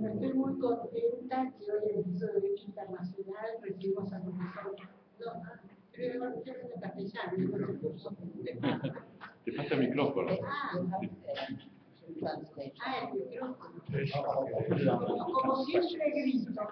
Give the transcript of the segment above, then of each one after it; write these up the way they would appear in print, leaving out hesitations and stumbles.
Bueno, estoy muy contenta que hoy en el curso de Derecho Internacional recibimos al profesor. No, creo que es en castellano, no es el curso. Te falta el micrófono. El micrófono. Como siempre grito.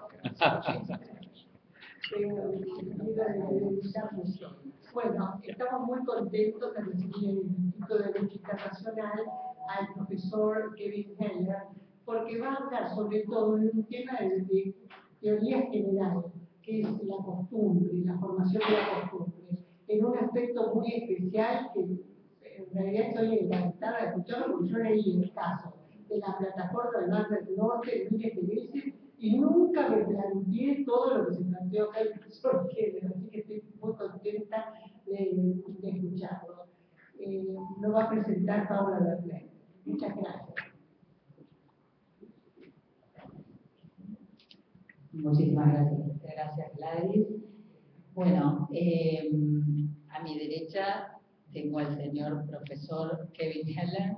Bueno, estamos muy contentos de recibir en el Instituto de Derecho Internacional al profesor Kevin Heller, porque va a hablar sobre todo de un tema de teoría general, que es la costumbre, la formación de la costumbre, en un aspecto muy especial que en realidad estoy encantada de escucharlo, porque yo leí el caso de la plataforma del Mar del Norte miles de veces y nunca me planteé todo lo que se planteó acá el profesor Heller, así que estoy muy contenta de escucharlo. Lo va a presentar Paula Berlet. Muchas gracias. Muchísimas gracias. Gracias, Gladys. Bueno, a mi derecha tengo al señor profesor Kevin Heller.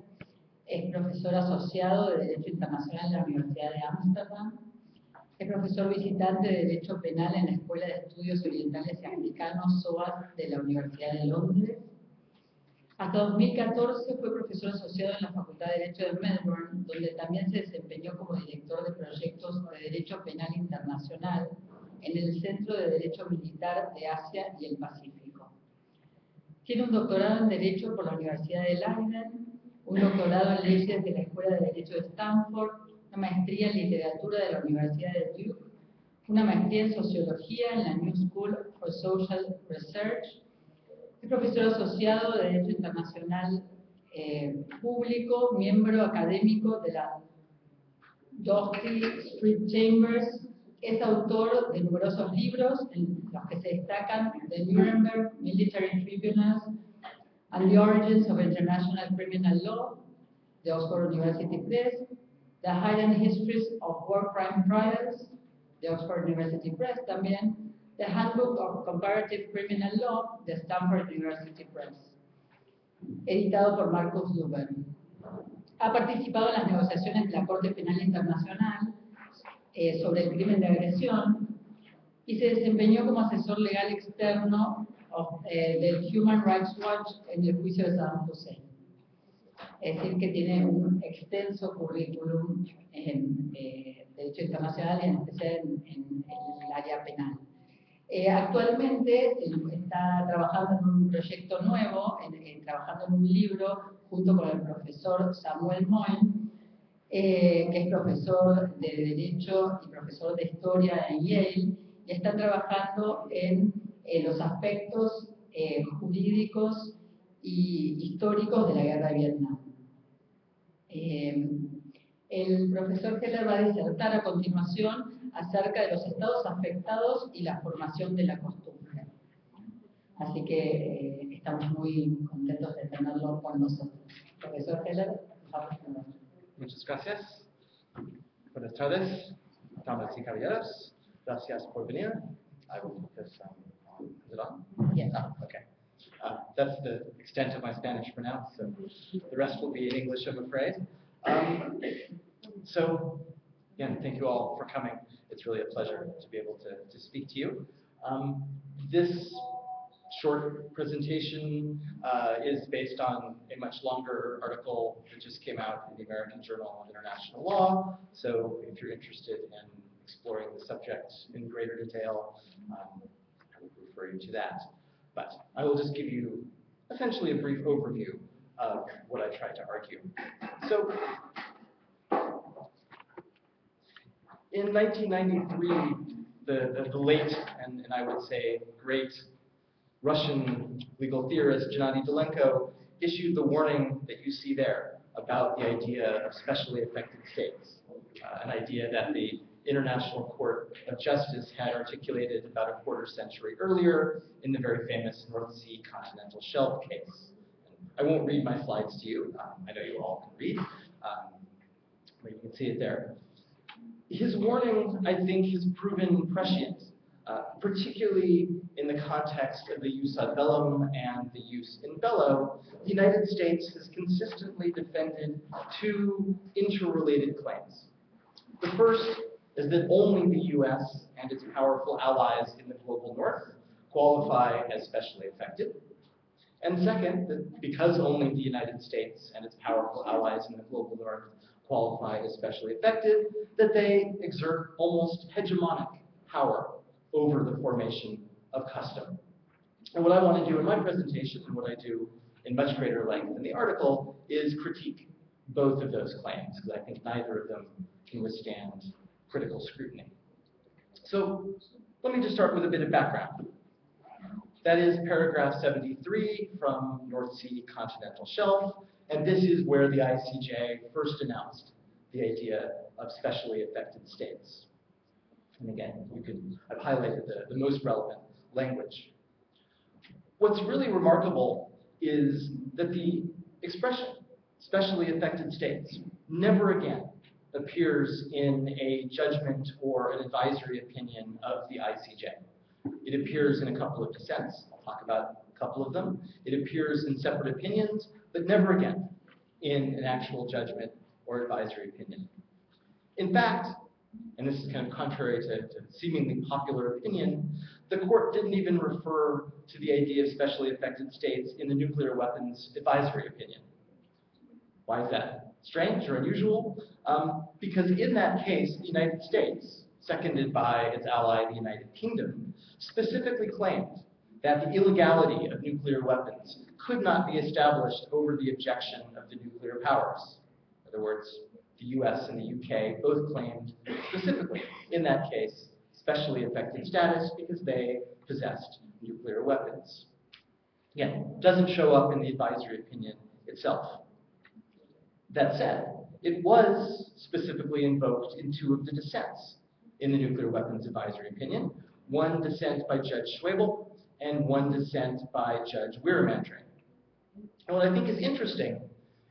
Es profesor asociado de Derecho Internacional en la Universidad de Ámsterdam. Es profesor visitante de Derecho Penal en la Escuela de Estudios Orientales y Africanos, SOAS, de la Universidad de Londres. Hasta 2014 fue profesor asociado en la Facultad de Derecho de Melbourne, donde también se desempeñó como director de proyectos de Derecho Penal Internacional en el Centro de Derecho Militar de Asia y el Pacífico. Tiene un doctorado en Derecho por la Universidad de Leiden, un doctorado en Leyes de la Escuela de Derecho de Stanford, una maestría en Literatura de la Universidad de Duke, una maestría en Sociología en la New School for Social Research. Es profesor asociado de Derecho Internacional Público, miembro académico de la Doherty Street Chambers. Es autor de numerosos libros, en los que se destacan The Nuremberg Military Tribunals and the Origins of International Criminal Law, de Oxford University Press, The Hidden Histories of War Crime Trials, de Oxford University Press también, The Handbook of Comparative Criminal Law, de Stanford University Press, editado por Marcus Luber. Ha participado en las negociaciones de la Corte Penal Internacional sobre el crimen de agresión y se desempeñó como asesor legal externo del Human Rights Watch en el juicio de Saddam Hussein. Es decir, que tiene un extenso currículum en Derecho Internacional y en especial en el área penal. Actualmente está trabajando en un proyecto nuevo, trabajando en un libro junto con el profesor Samuel Moyn, que es profesor de Derecho y profesor de Historia en Yale, y está trabajando en los aspectos jurídicos y históricos de la Guerra de Vietnam. El profesor Heller va a disertar a continuación acerca de los estados afectados y la formación de la costumbre. Así que estamos muy contentos de tenerlo con nosotros. Profesor Heller, por favor. Muchas gracias. Buenas tardes, damas y caballeros. Gracias por venir. I will put this, is it on? Yes. Oh, okay. That's the extent of my Spanish for now, so the rest will be in English, I'm afraid. So, again, thank you all for coming. It's really a pleasure to be able to speak to you. This short presentation is based on a much longer article that just came out in the American Journal of International Law. So if you're interested in exploring the subject in greater detail, I would refer you to that. But I will just give you essentially a brief overview of what I tried to argue. So in 1993, the late and I would say great Russian legal theorist Gennady Dolenko issued the warning that you see there about the idea of specially affected states, an idea that the International Court of Justice had articulated about a quarter century earlier in the very famous North Sea continental shelf case. And I won't read my slides to you. I know you all can read, but you can see it there. His warning, I think, has proven prescient, particularly in the context of the jus ad bellum and the jus in bello. The United States has consistently defended two interrelated claims. The first is that only the US and its powerful allies in the global north qualify as specially affected. And second, that because only the United States and its powerful allies in the global north qualify as specially affected, that they exert almost hegemonic power over the formation of custom. And what I want to do in my presentation, and what I do in much greater length in the article, is critique both of those claims, because I think neither of them can withstand critical scrutiny. So let me just start with a bit of background. That is paragraph 73 from North Sea Continental Shelf, and this is where the ICJ first announced the idea of specially affected states. And again, I've highlighted the most relevant language. What's really remarkable is that the expression, specially affected states, never again appears in a judgment or an advisory opinion of the ICJ. It appears in a couple of dissents. I'll talk about a couple of them. It appears in separate opinions, but never again in an actual judgment or advisory opinion. In fact, and this is kind of contrary to seemingly popular opinion, the court didn't even refer to the idea of specially affected states in the nuclear weapons advisory opinion. Why is that strange or unusual? Because in that case, the United States, seconded by its ally, the United Kingdom, specifically claimed that the illegality of nuclear weapons could not be established over the objection of the nuclear powers. In other words, the US and the UK both claimed specifically, in that case, specially affected status because they possessed nuclear weapons. Again, doesn't show up in the advisory opinion itself. That said, it was specifically invoked in two of the dissents in the nuclear weapons advisory opinion, one dissent by Judge Schwebel and one dissent by Judge Weiramantre. And what I think is interesting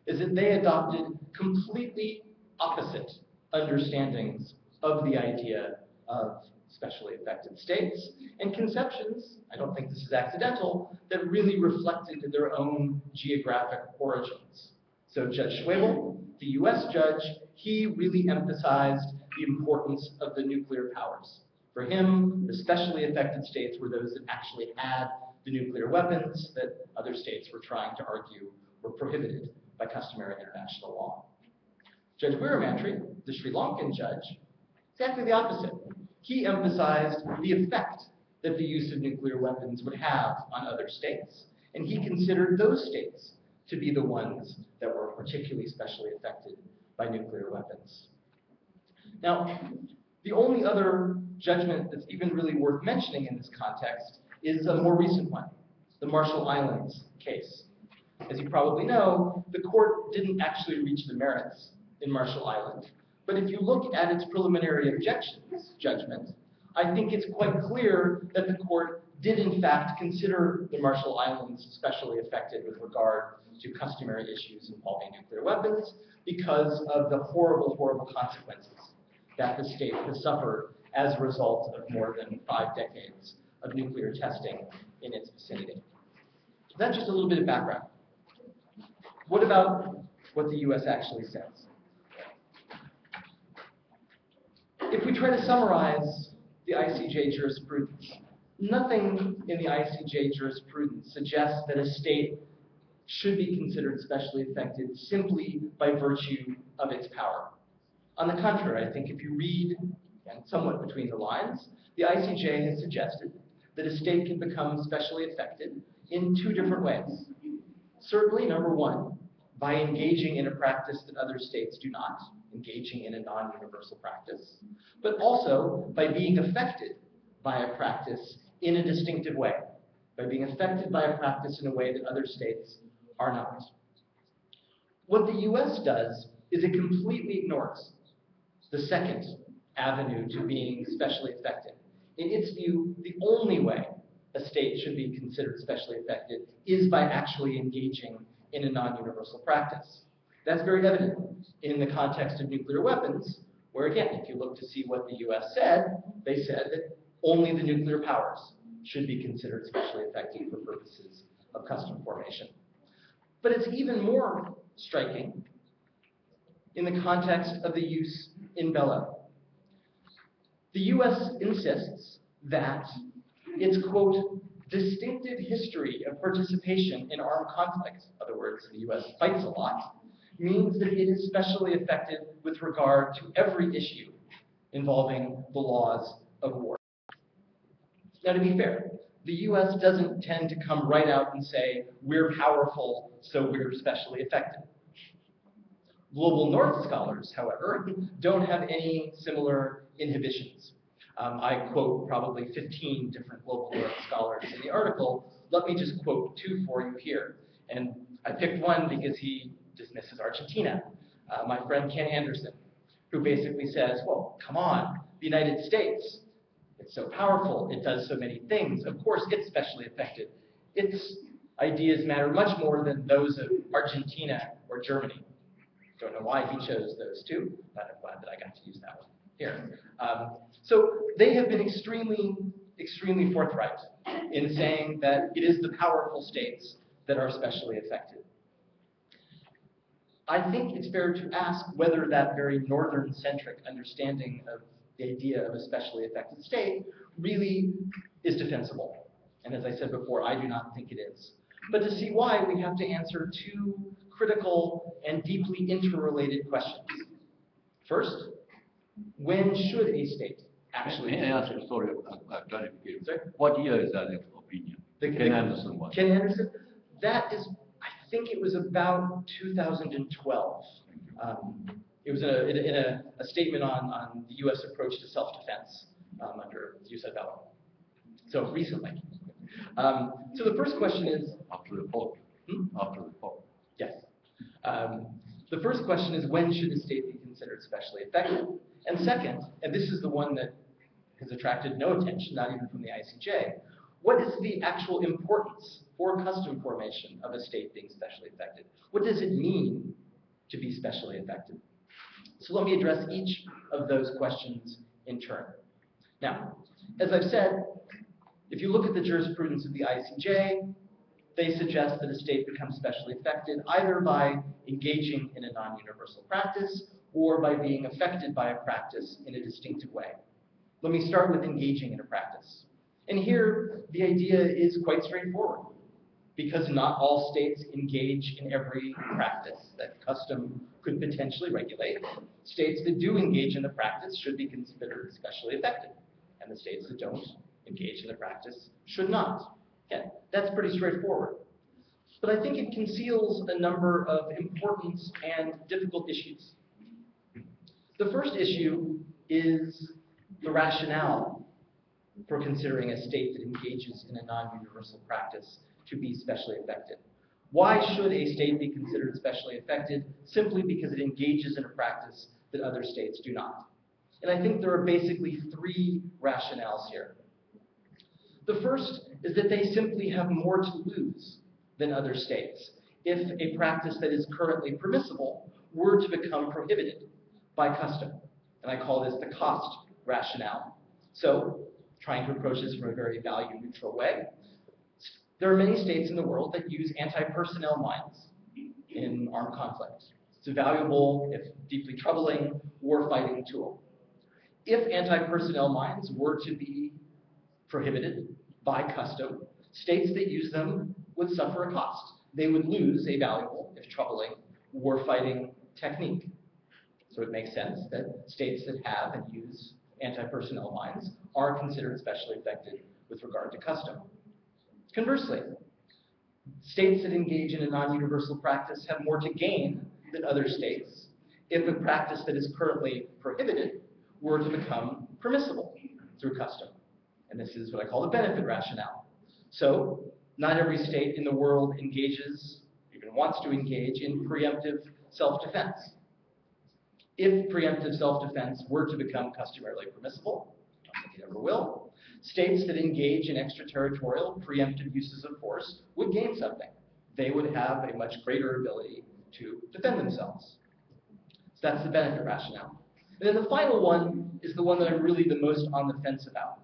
is that they adopted completely opposite understandings of the idea of specially affected states and conceptions, I don't think this is accidental, that really reflected their own geographic origins. So Judge Schwebel, the US judge, he really emphasized the importance of the nuclear powers. For him, the specially affected states were those that actually had the nuclear weapons that other states were trying to argue were prohibited by customary international law. Judge Weiramantre, the Sri Lankan judge, exactly the opposite. He emphasized the effect that the use of nuclear weapons would have on other states, and he considered those states to be the ones that were particularly specially affected by nuclear weapons. Now, the only other judgment that's even really worth mentioning in this context is a more recent one, the Marshall Islands case. As you probably know, the court didn't actually reach the merits in Marshall Islands. But if you look at its preliminary objections judgment, I think it's quite clear that the court did in fact consider the Marshall Islands specially affected with regard to customary issues involving nuclear weapons because of the horrible, horrible consequences that the state has suffered as a result of more than 5 decades of nuclear testing in its vicinity. That's just a little bit of background. What about what the US actually says? If we try to summarize the ICJ jurisprudence, nothing in the ICJ jurisprudence suggests that a state should be considered specially affected simply by virtue of its power. On the contrary, I think if you read, and somewhat between the lines, the ICJ has suggested that a state can become specially affected in 2 different ways. Certainly, number 1, by engaging in a practice that other states do not, engaging in a non-universal practice, but also by being affected by a practice in a distinctive way, by being affected by a practice in a way that other states are not. What the US does is it completely ignores the second avenue to being specially affected. In its view, the only way a state should be considered specially affected is by actually engaging in a non-universal practice. That's very evident in the context of nuclear weapons, where again, if you look to see what the US said, they said that only the nuclear powers should be considered specially affected for purposes of custom formation. But it's even more striking in the context of the use in bello. The U.S. insists that its, quote, distinctive history of participation in armed conflict, in other words, the U.S. fights a lot, means that it is specially affected with regard to every issue involving the laws of war. Now, to be fair, the U.S. doesn't tend to come right out and say, we're powerful, so we're specially affected. Global North scholars, however, don't have any similar inhibitions. I quote probably 15 different Global North scholars in the article. Let me just quote 2 for you here. And I picked one because he dismisses Argentina. My friend Ken Anderson, who basically says, well, come on, the United States, it's so powerful, it does so many things, of course it's specially affected. Its ideas matter much more than those of Argentina or Germany. Don't know why he chose those 2, but I'm glad that I got to use that one here. So they have been extremely forthright in saying that it is the powerful states that are specially affected. I think it's fair to ask whether that very northern-centric understanding of the idea of a specially affected state really is defensible. And as I said before, I do not think it is. But to see why, we have to answer 2 critical and deeply interrelated questions. First, when should a state actually... May I ask a story of clarification? Sorry? What year is that opinion? Ken Anderson one. Ken Anderson? That is, I think it was about 2012. It was in a statement on the U.S. approach to self-defense under jus ad bellum. So recently. So the first question is... After the poll. After the poll. Yes. The first question is, when should a state be considered specially affected? And second, and this is the one that has attracted no attention, not even from the ICJ, what is the actual importance for custom formation of a state being specially affected? What does it mean to be specially affected? So let me address each of those questions in turn. Now, as I've said, if you look at the jurisprudence of the ICJ, they suggest that a state becomes specially affected either by engaging in a non-universal practice or by being affected by a practice in a distinctive way. Let me start with engaging in a practice. And here, the idea is quite straightforward, because not all states engage in every practice that custom could potentially regulate. States that do engage in the practice should be considered specially affected, and the states that don't engage in the practice should not. Again, that's pretty straightforward. But I think it conceals a number of important and difficult issues. The first issue is the rationale for considering a state that engages in a non-universal practice to be specially affected. Why should a state be considered specially affected? Simply because it engages in a practice that other states do not. And I think there are basically 3 rationales here. The first is that they simply have more to lose than other states if a practice that is currently permissible were to become prohibited by custom. And I call this the cost rationale. So, trying to approach this from a very value-neutral way, there are many states in the world that use anti-personnel mines in armed conflict. It's a valuable, if deeply troubling, war-fighting tool. If anti-personnel mines were to be prohibited by custom, states that use them would suffer a cost. They would lose a valuable, if troubling, war-fighting technique. So it makes sense that states that have and use anti-personnel mines are considered specially affected with regard to custom. Conversely, states that engage in a non-universal practice have more to gain than other states if a practice that is currently prohibited were to become permissible through custom. And this is what I call the benefit rationale. So, not every state in the world engages, even wants to engage, in preemptive self-defense. If preemptive self-defense were to become customarily permissible, I don't think it ever will, states that engage in extraterritorial preemptive uses of force would gain something. They would have a much greater ability to defend themselves. So that's the benefit rationale. And then the final one is the one that I'm really the most on the fence about.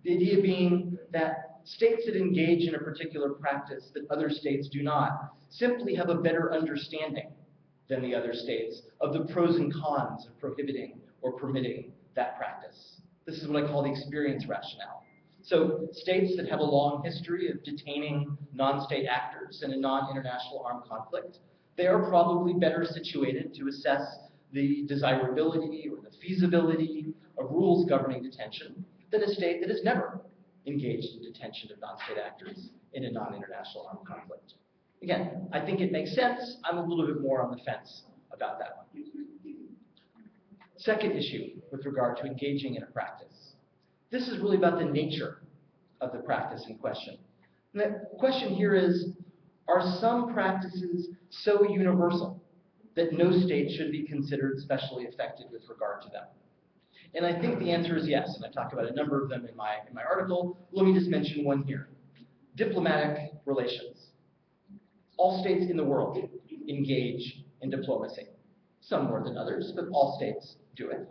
The idea being that states that engage in a particular practice that other states do not simply have a better understanding than the other states of the pros and cons of prohibiting or permitting that practice. This is what I call the experience rationale. So states that have a long history of detaining non-state actors in a non-international armed conflict, they are probably better situated to assess the desirability or the feasibility of rules governing detention than a state that has never engaged in detention of non-state actors in a non-international armed conflict. Again, I think it makes sense. I'm a little bit more on the fence about that one. Second issue with regard to engaging in a practice. This is really about the nature of the practice in question. And the question here is, are some practices so universal that no state should be considered specially affected with regard to them? And I think the answer is yes, and I talk about a number of them in my article. Let me just mention one here. Diplomatic relations. All states in the world engage in diplomacy. Some more than others, but all states do it.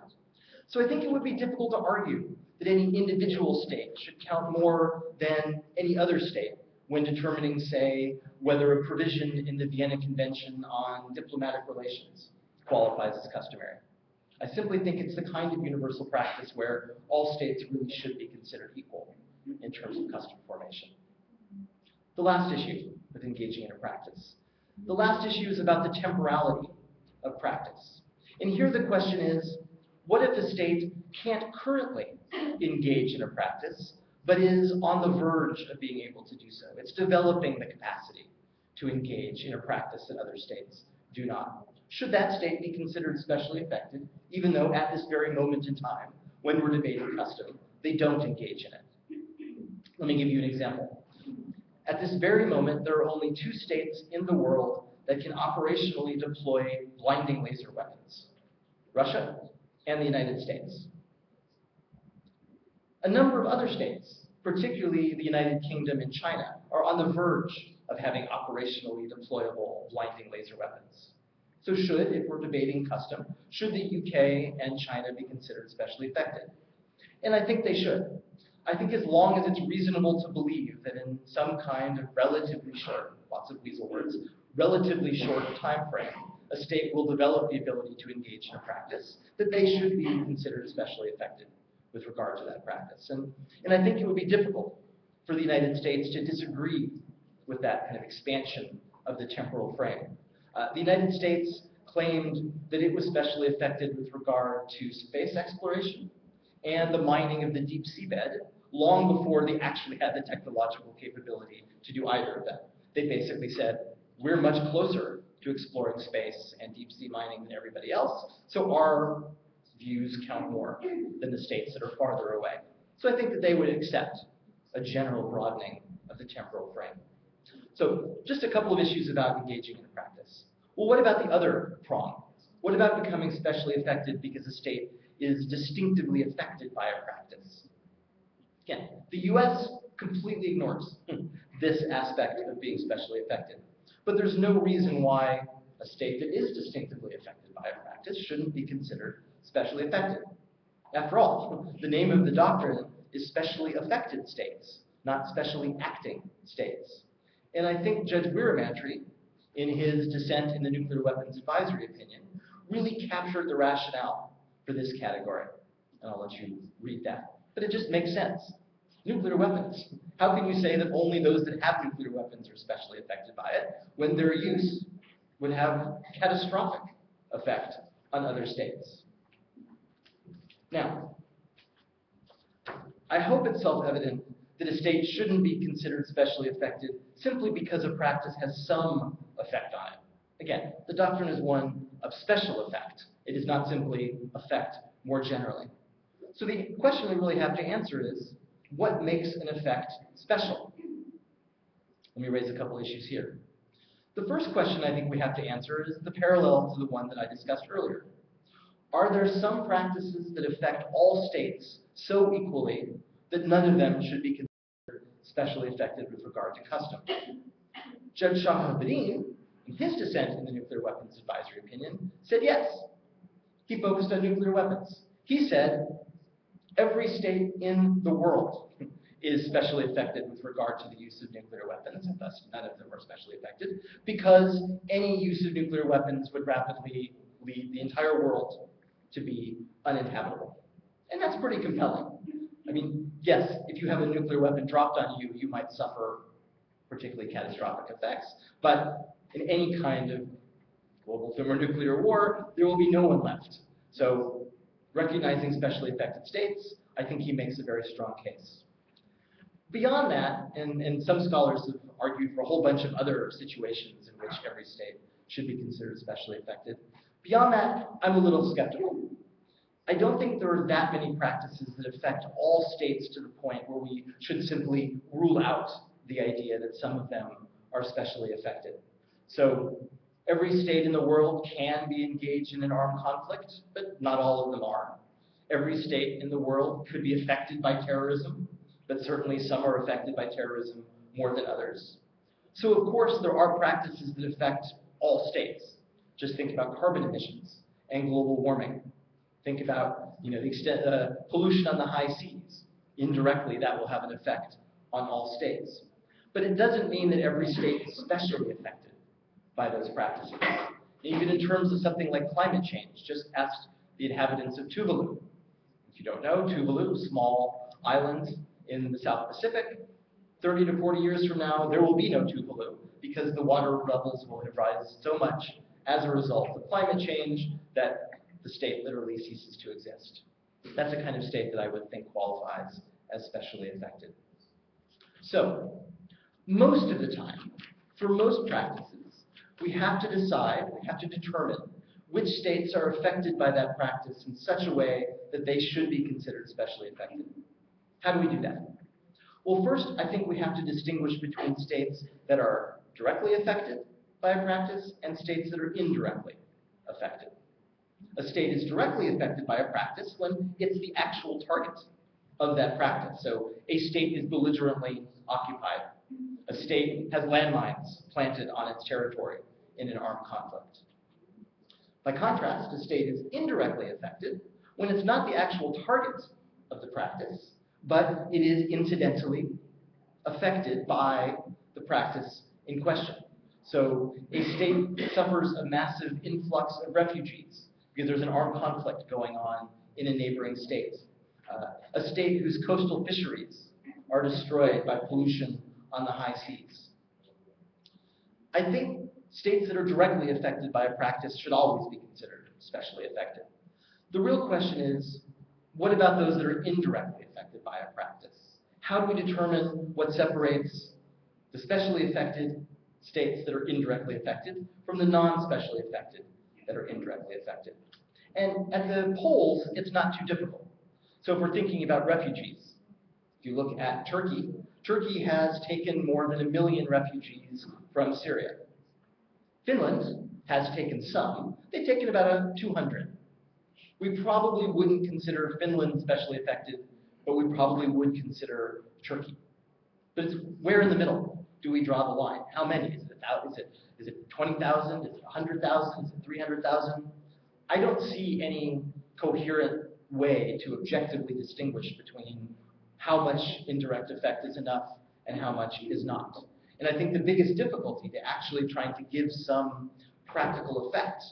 So I think it would be difficult to argue that any individual state should count more than any other state when determining, say, whether a provision in the Vienna Convention on diplomatic relations qualifies as customary. I simply think it's the kind of universal practice where all states really should be considered equal in terms of custom formation. The last issue with engaging in a practice. The last issue is about the temporality of practice. And here the question is, what if a state can't currently engage in a practice, but is on the verge of being able to do so? It's developing the capacity to engage in a practice that other states do not. Should that state be considered specially affected, even though at this very moment in time, when we're debating custom, they don't engage in it? Let me give you an example. At this very moment, there are only 2 states in the world that can operationally deploy blinding laser weapons: Russia and the United States. A number of other states, particularly the United Kingdom and China, are on the verge of having operationally deployable blinding laser weapons. So should, if we're debating custom, should the UK and China be considered specially affected? And I think they should. I think as long as it's reasonable to believe that in some kind of relatively short, lots of weasel words, relatively short time frame, a state will develop the ability to engage in a practice, that they should be considered especially affected with regard to that practice. And I think it would be difficult for the United States to disagree with that kind of expansion of the temporal frame. The United States claimed that it was specially affected with regard to space exploration and the mining of the deep seabed long before they actually had the technological capability to do either of them. They basically said, we're much closer to exploring space and deep sea mining than everybody else, so our views count more than the states that are farther away. So I think that they would accept a general broadening of the temporal frame. So just a couple of issues about engaging in a practice. Well, what about the other prong? What about becoming specially affected because a state is distinctively affected by a practice? Again, the US completely ignores this aspect of being specially affected. But there's no reason why a state that is distinctively affected by a practice shouldn't be considered specially affected. After all, the name of the doctrine is specially affected states, not specially acting states. And I think Judge Weeramantry, in his dissent in the Nuclear Weapons Advisory opinion, really captured the rationale for this category. And I'll let you read that. But it just makes sense. Nuclear weapons. How can you say that only those that have nuclear weapons are specially affected by it when their use would have catastrophic effect on other states? Now, I hope it's self-evident that a state shouldn't be considered specially affected simply because a practice has some effect on it. Again, the doctrine is one of special effect. It is not simply effect more generally. So the question we really have to answer is, what makes an effect special? Let me raise a couple issues here. The first question I think we have to answer is the parallel to the one that I discussed earlier. Are there some practices that affect all states so equally that none of them should be considered specially affected with regard to custom? Judge Shahabuddin, in his dissent in the Nuclear Weapons Advisory opinion, said yes. He focused on nuclear weapons. He said, every state in the world is specially affected with regard to the use of nuclear weapons, and thus none of them are specially affected, because any use of nuclear weapons would rapidly lead the entire world to be uninhabitable. And that's pretty compelling. I mean, yes, if you have a nuclear weapon dropped on you, you might suffer particularly catastrophic effects. But in any kind of global thermonuclear war, there will be no one left. So recognizing specially affected states, I think he makes a very strong case. Beyond that, and some scholars have argued for a whole bunch of other situations in which every state should be considered specially affected. Beyond that, I'm a little skeptical. I don't think there are that many practices that affect all states to the point where we should simply rule out the idea that some of them are specially affected. So every state in the world can be engaged in an armed conflict, but not all of them are. Every state in the world could be affected by terrorism, but certainly some are affected by terrorism more than others. So of course there are practices that affect all states. Just think about carbon emissions and global warming. Think about the extent pollution on the high seas. Indirectly, that will have an effect on all states. But it doesn't mean that every state is specially affected by those practices. Even in terms of something like climate change, just ask the inhabitants of Tuvalu. If you don't know, Tuvalu, small island in the South Pacific, 30 to 40 years from now, there will be no Tuvalu because the water levels will have risen so much as a result of climate change that the state literally ceases to exist. That's the kind of state that I would think qualifies as specially affected. So, most of the time, for most practices, we have to determine which states are affected by that practice in such a way that they should be considered specially affected. How do we do that? Well, first, I think we have to distinguish between states that are directly affected by a practice and states that are indirectly affected. A state is directly affected by a practice when it's the actual target of that practice. So a state is belligerently occupied. A state has landmines planted on its territory in an armed conflict. By contrast, a state is indirectly affected when it's not the actual target of the practice, but it is incidentally affected by the practice in question. So a state suffers a massive influx of refugees because there's an armed conflict going on in a neighboring state. A state whose coastal fisheries are destroyed by pollution on the high seas. I think states that are directly affected by a practice should always be considered specially affected. The real question is, what about those that are indirectly affected by a practice? How do we determine what separates the specially affected states that are indirectly affected from the non-specially affected that are indirectly affected? And at the polls, it's not too difficult. So if we're thinking about refugees, if you look at Turkey, Turkey has taken more than 1 million refugees from Syria. Finland has taken some. They've taken about 200. We probably wouldn't consider Finland specially affected, but we probably would consider Turkey. But it's where in the middle do we draw the line? How many? Is it 20,000? Is it 100,000? Is it 300,000? I don't see any coherent way to objectively distinguish between how much indirect effect is enough and how much is not. And I think the biggest difficulty to actually trying to give some practical effect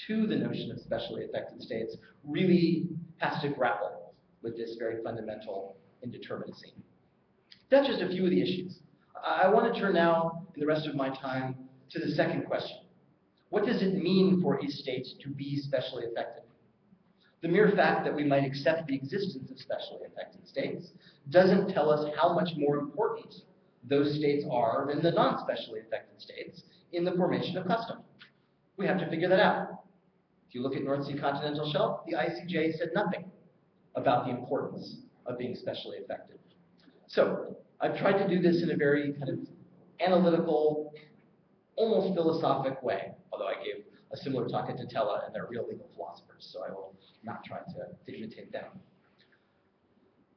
to the notion of specially affected states really has to grapple with this very fundamental indeterminacy. That's just a few of the issues. I want to turn now, in the rest of my time, to the second question. What does it mean for a state to be specially affected? The mere fact that we might accept the existence of specially affected states doesn't tell us how much more important those states are than the non-specially affected states in the formation of custom. We have to figure that out. If you look at North Sea continental shelf, the ICJ said nothing about the importance of being specially affected. So I've tried to do this in a very kind of analytical, almost philosophic way, although I gave a similar talk at Totella, and they're real legal philosophers, so I will not try to imitate them.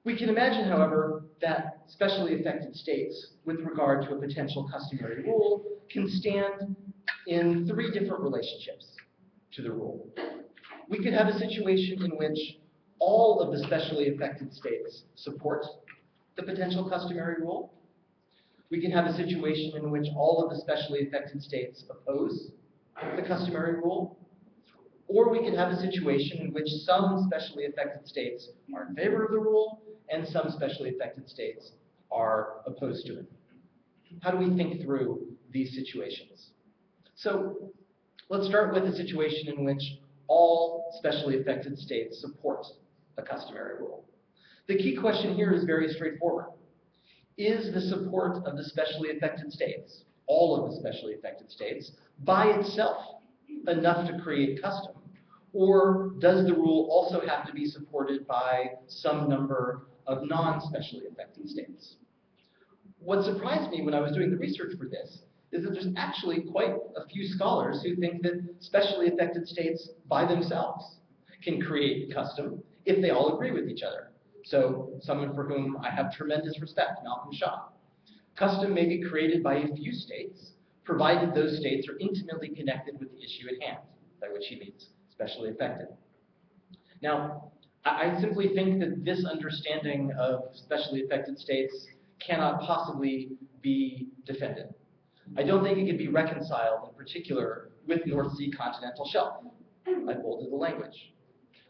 We can imagine, however, that specially affected states, with regard to a potential customary rule, can stand in 3 different relationships to the rule. We could have a situation in which all of the specially affected states support the potential customary rule. We can have a situation in which all of the specially affected states oppose the customary rule. Or we could have a situation in which some specially affected states are in favor of the rule and some specially affected states are opposed to it. How do we think through these situations? So let's start with a situation in which all specially affected states support a customary rule. The key question here is very straightforward. Is the support of the specially affected states, all of the specially affected states, by itself enough to create custom? Or does the rule also have to be supported by some number of non-specially affected states? What surprised me when I was doing the research for this is that there's actually quite a few scholars who think that specially affected states by themselves can create custom if they all agree with each other. So someone for whom I have tremendous respect, Malcolm Shaw. Custom may be created by a few states, provided those states are intimately connected with the issue at hand, by which he means specially affected. Now, I simply think that this understanding of specially affected states cannot possibly be defended. I don't think it can be reconciled, in particular, with North Sea continental shelf. I bolded the language.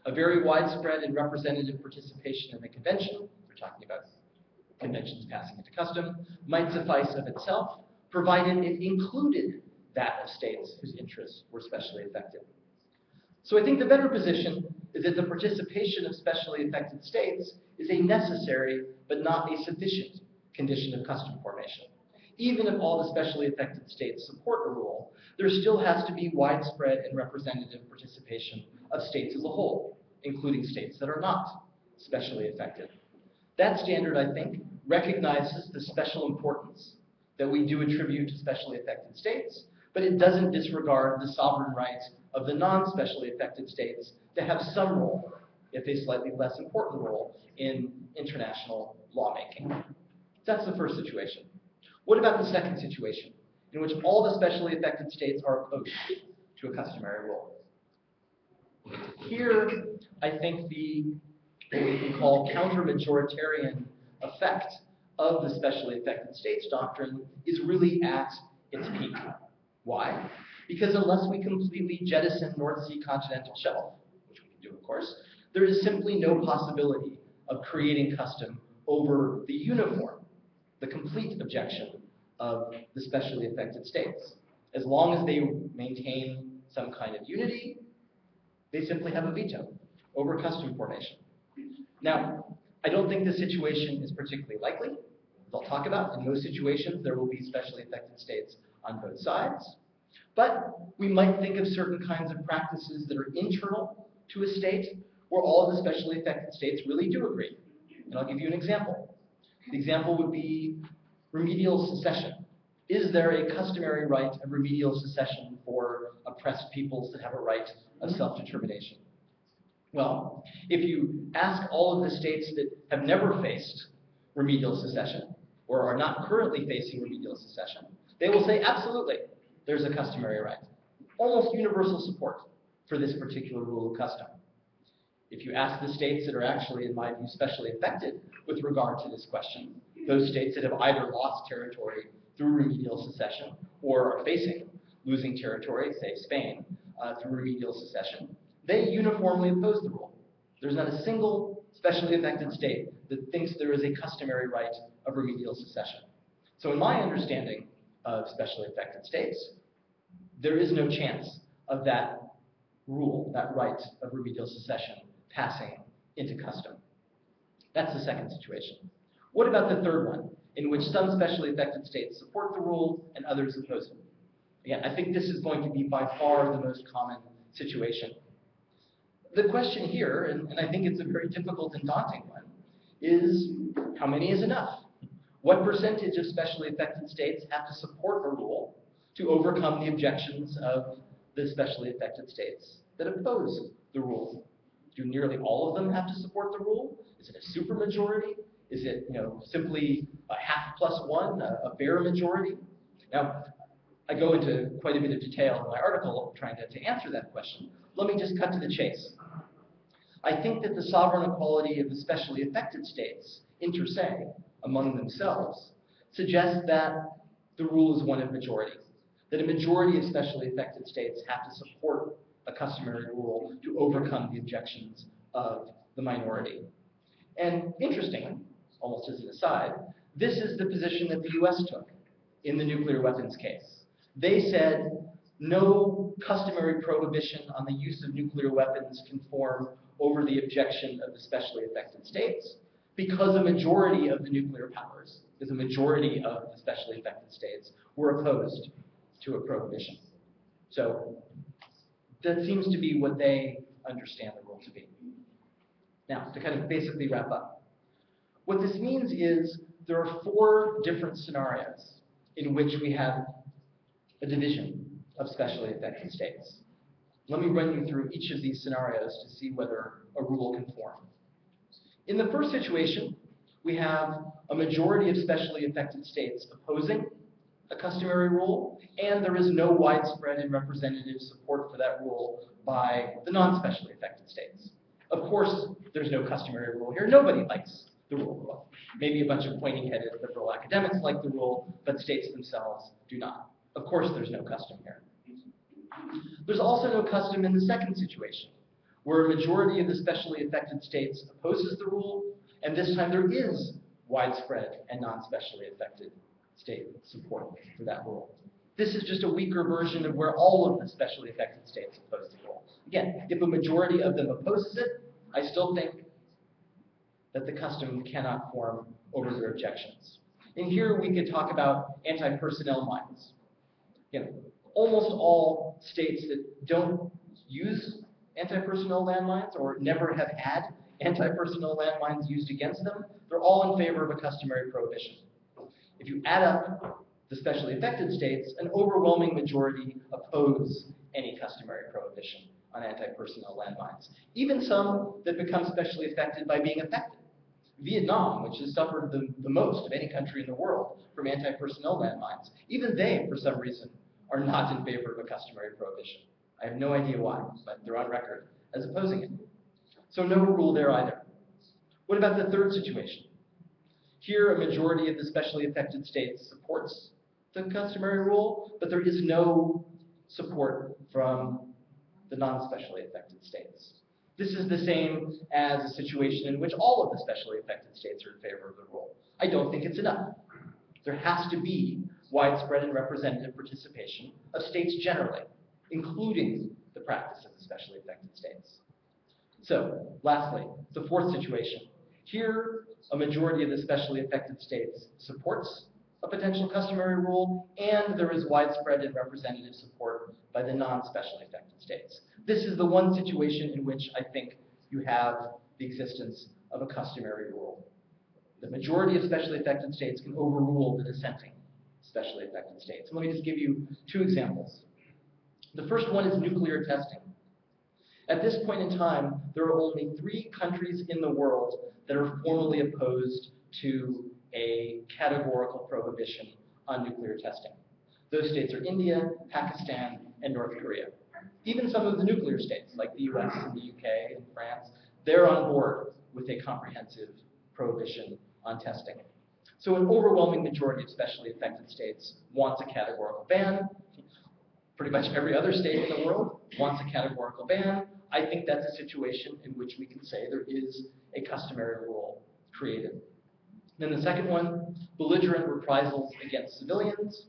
A very widespread and representative participation in the convention, we're talking about conventions passing into custom, might suffice of itself, provided it included that of states whose interests were specially affected. So I think the better position is that the participation of specially affected states is a necessary but not a sufficient condition of custom formation. Even if all the specially affected states support a rule, there still has to be widespread and representative participation of states as a whole, including states that are not specially affected. That standard, I think, recognizes the special importance that we do attribute to specially affected states, but it doesn't disregard the sovereign rights of the non-specially affected states to have some role, if a slightly less important role, in international lawmaking. That's the first situation. What about the second situation, in which all the specially affected states are opposed to a customary rule? Here, I think what we can call counter-majoritarian effect of the specially affected states doctrine is really at its peak. Why? Because unless we completely jettison North Sea continental shelf, which we can do, of course, there is simply no possibility of creating custom over the uniform, the complete objection of the specially affected states. As long as they maintain some kind of unity, they simply have a veto over custom formation. Now, I don't think this situation is particularly likely. As I'll talk about, in most situations, there will be specially affected states on both sides. But we might think of certain kinds of practices that are internal to a state where all of the specially affected states really do agree. And I'll give you an example. The example would be remedial secession. Is there a customary right of remedial secession for oppressed peoples that have a right of self-determination? Well, if you ask all of the states that have never faced remedial secession, or are not currently facing remedial secession, they will say, absolutely, there's a customary right. Almost universal support for this particular rule of custom. If you ask the states that are actually, in my view, specially affected with regard to this question, those states that have either lost territory through remedial secession or are facing losing territory, say Spain, through remedial secession, they uniformly oppose the rule. There's not a single specially affected state that thinks there is a customary right of remedial secession. So in my understanding of specially affected states, there is no chance of that rule, that right of remedial secession, passing into custom. That's the second situation. What about the third one, in which some specially affected states support the rule and others oppose it? Again, I think this is going to be by far the most common situation. The question here, and I think it's a very difficult and daunting one, is how many is enough? What percentage of specially affected states have to support a rule to overcome the objections of the specially affected states that oppose the rule? Do nearly all of them have to support the rule? Is it a supermajority? Is it, simply a half plus one, a bare majority? Now, I go into quite a bit of detail in my article trying to answer that question. Let me just cut to the chase. I think that the sovereign equality of the specially affected states, inter se, among themselves, suggests that the rule is one of majority, that a majority of specially affected states have to support a customary rule to overcome the objections of the minority. And interestingly, almost as an aside, this is the position that the US took in the nuclear weapons case. They said no customary prohibition on the use of nuclear weapons can form over the objection of the specially affected states because a majority of the nuclear powers, because a majority of the specially affected states were opposed to a prohibition. So that seems to be what they understand the rule to be. Now, to kind of basically wrap up, what this means is there are 4 different scenarios in which we have a division of specially affected states. Let me run you through each of these scenarios to see whether a rule can form. In the first situation, we have a majority of specially affected states opposing a customary rule, and there is no widespread and representative support for that rule by the non-specially affected states. Of course, there's no customary rule here. Nobody likes the rule. Well, maybe a bunch of pointy-headed liberal academics like the rule, but states themselves do not. Of course, there's no custom here. There's also no custom in the second situation, where a majority of the specially affected states opposes the rule, and this time there is widespread and non-specially affected state support for that rule. This is just a weaker version of where all of the specially affected states oppose the rule. Again, if a majority of them opposes it, I still think that the custom cannot form over their objections. And here we could talk about anti-personnel mines. Again, almost all states that don't use anti-personnel landmines or never have had anti-personnel landmines used against them, they're all in favor of a customary prohibition. If you add up the specially affected states, an overwhelming majority oppose any customary prohibition on anti-personnel landmines, even some that become specially affected by being affected. Vietnam, which has suffered the most of any country in the world from anti-personnel landmines, even they, for some reason, are not in favor of a customary prohibition. I have no idea why, but they're on record as opposing it. So no rule there either. What about the third situation? Here, a majority of the specially affected states supports the customary rule, but there is no support from the non-specially affected states. This is the same as a situation in which all of the specially affected states are in favor of the rule. I don't think it's enough. There has to be widespread and representative participation of states generally, including the practice of the specially affected states. So, lastly, the fourth situation. Here, a majority of the specially affected states supports a potential customary rule, and there is widespread and representative support by the non-specially affected states. This is the one situation in which I think you have the existence of a customary rule. The majority of specially affected states can overrule the dissenting specially affected states. And let me just give you 2 examples. The first one is nuclear testing. At this point in time, there are only 3 countries in the world that are formally opposed to a categorical prohibition on nuclear testing. Those states are India, Pakistan, and North Korea. Even some of the nuclear states, like the US and the UK and France, they're on board with a comprehensive prohibition on testing. So an overwhelming majority of specially affected states wants a categorical ban. Pretty much every other state in the world wants a categorical ban. I think that's a situation in which we can say there is a customary rule created. Then the second one, belligerent reprisals against civilians.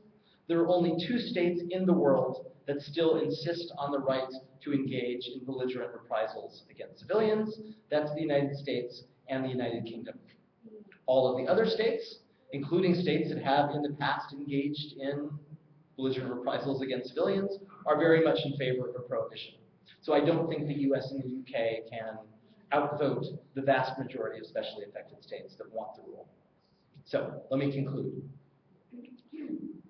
There are only 2 states in the world that still insist on the right to engage in belligerent reprisals against civilians. That's the United States and the United Kingdom. All of the other states, including states that have in the past engaged in belligerent reprisals against civilians, are very much in favor of a prohibition. So I don't think the US and the UK can outvote the vast majority of specially affected states that want the rule. So let me conclude.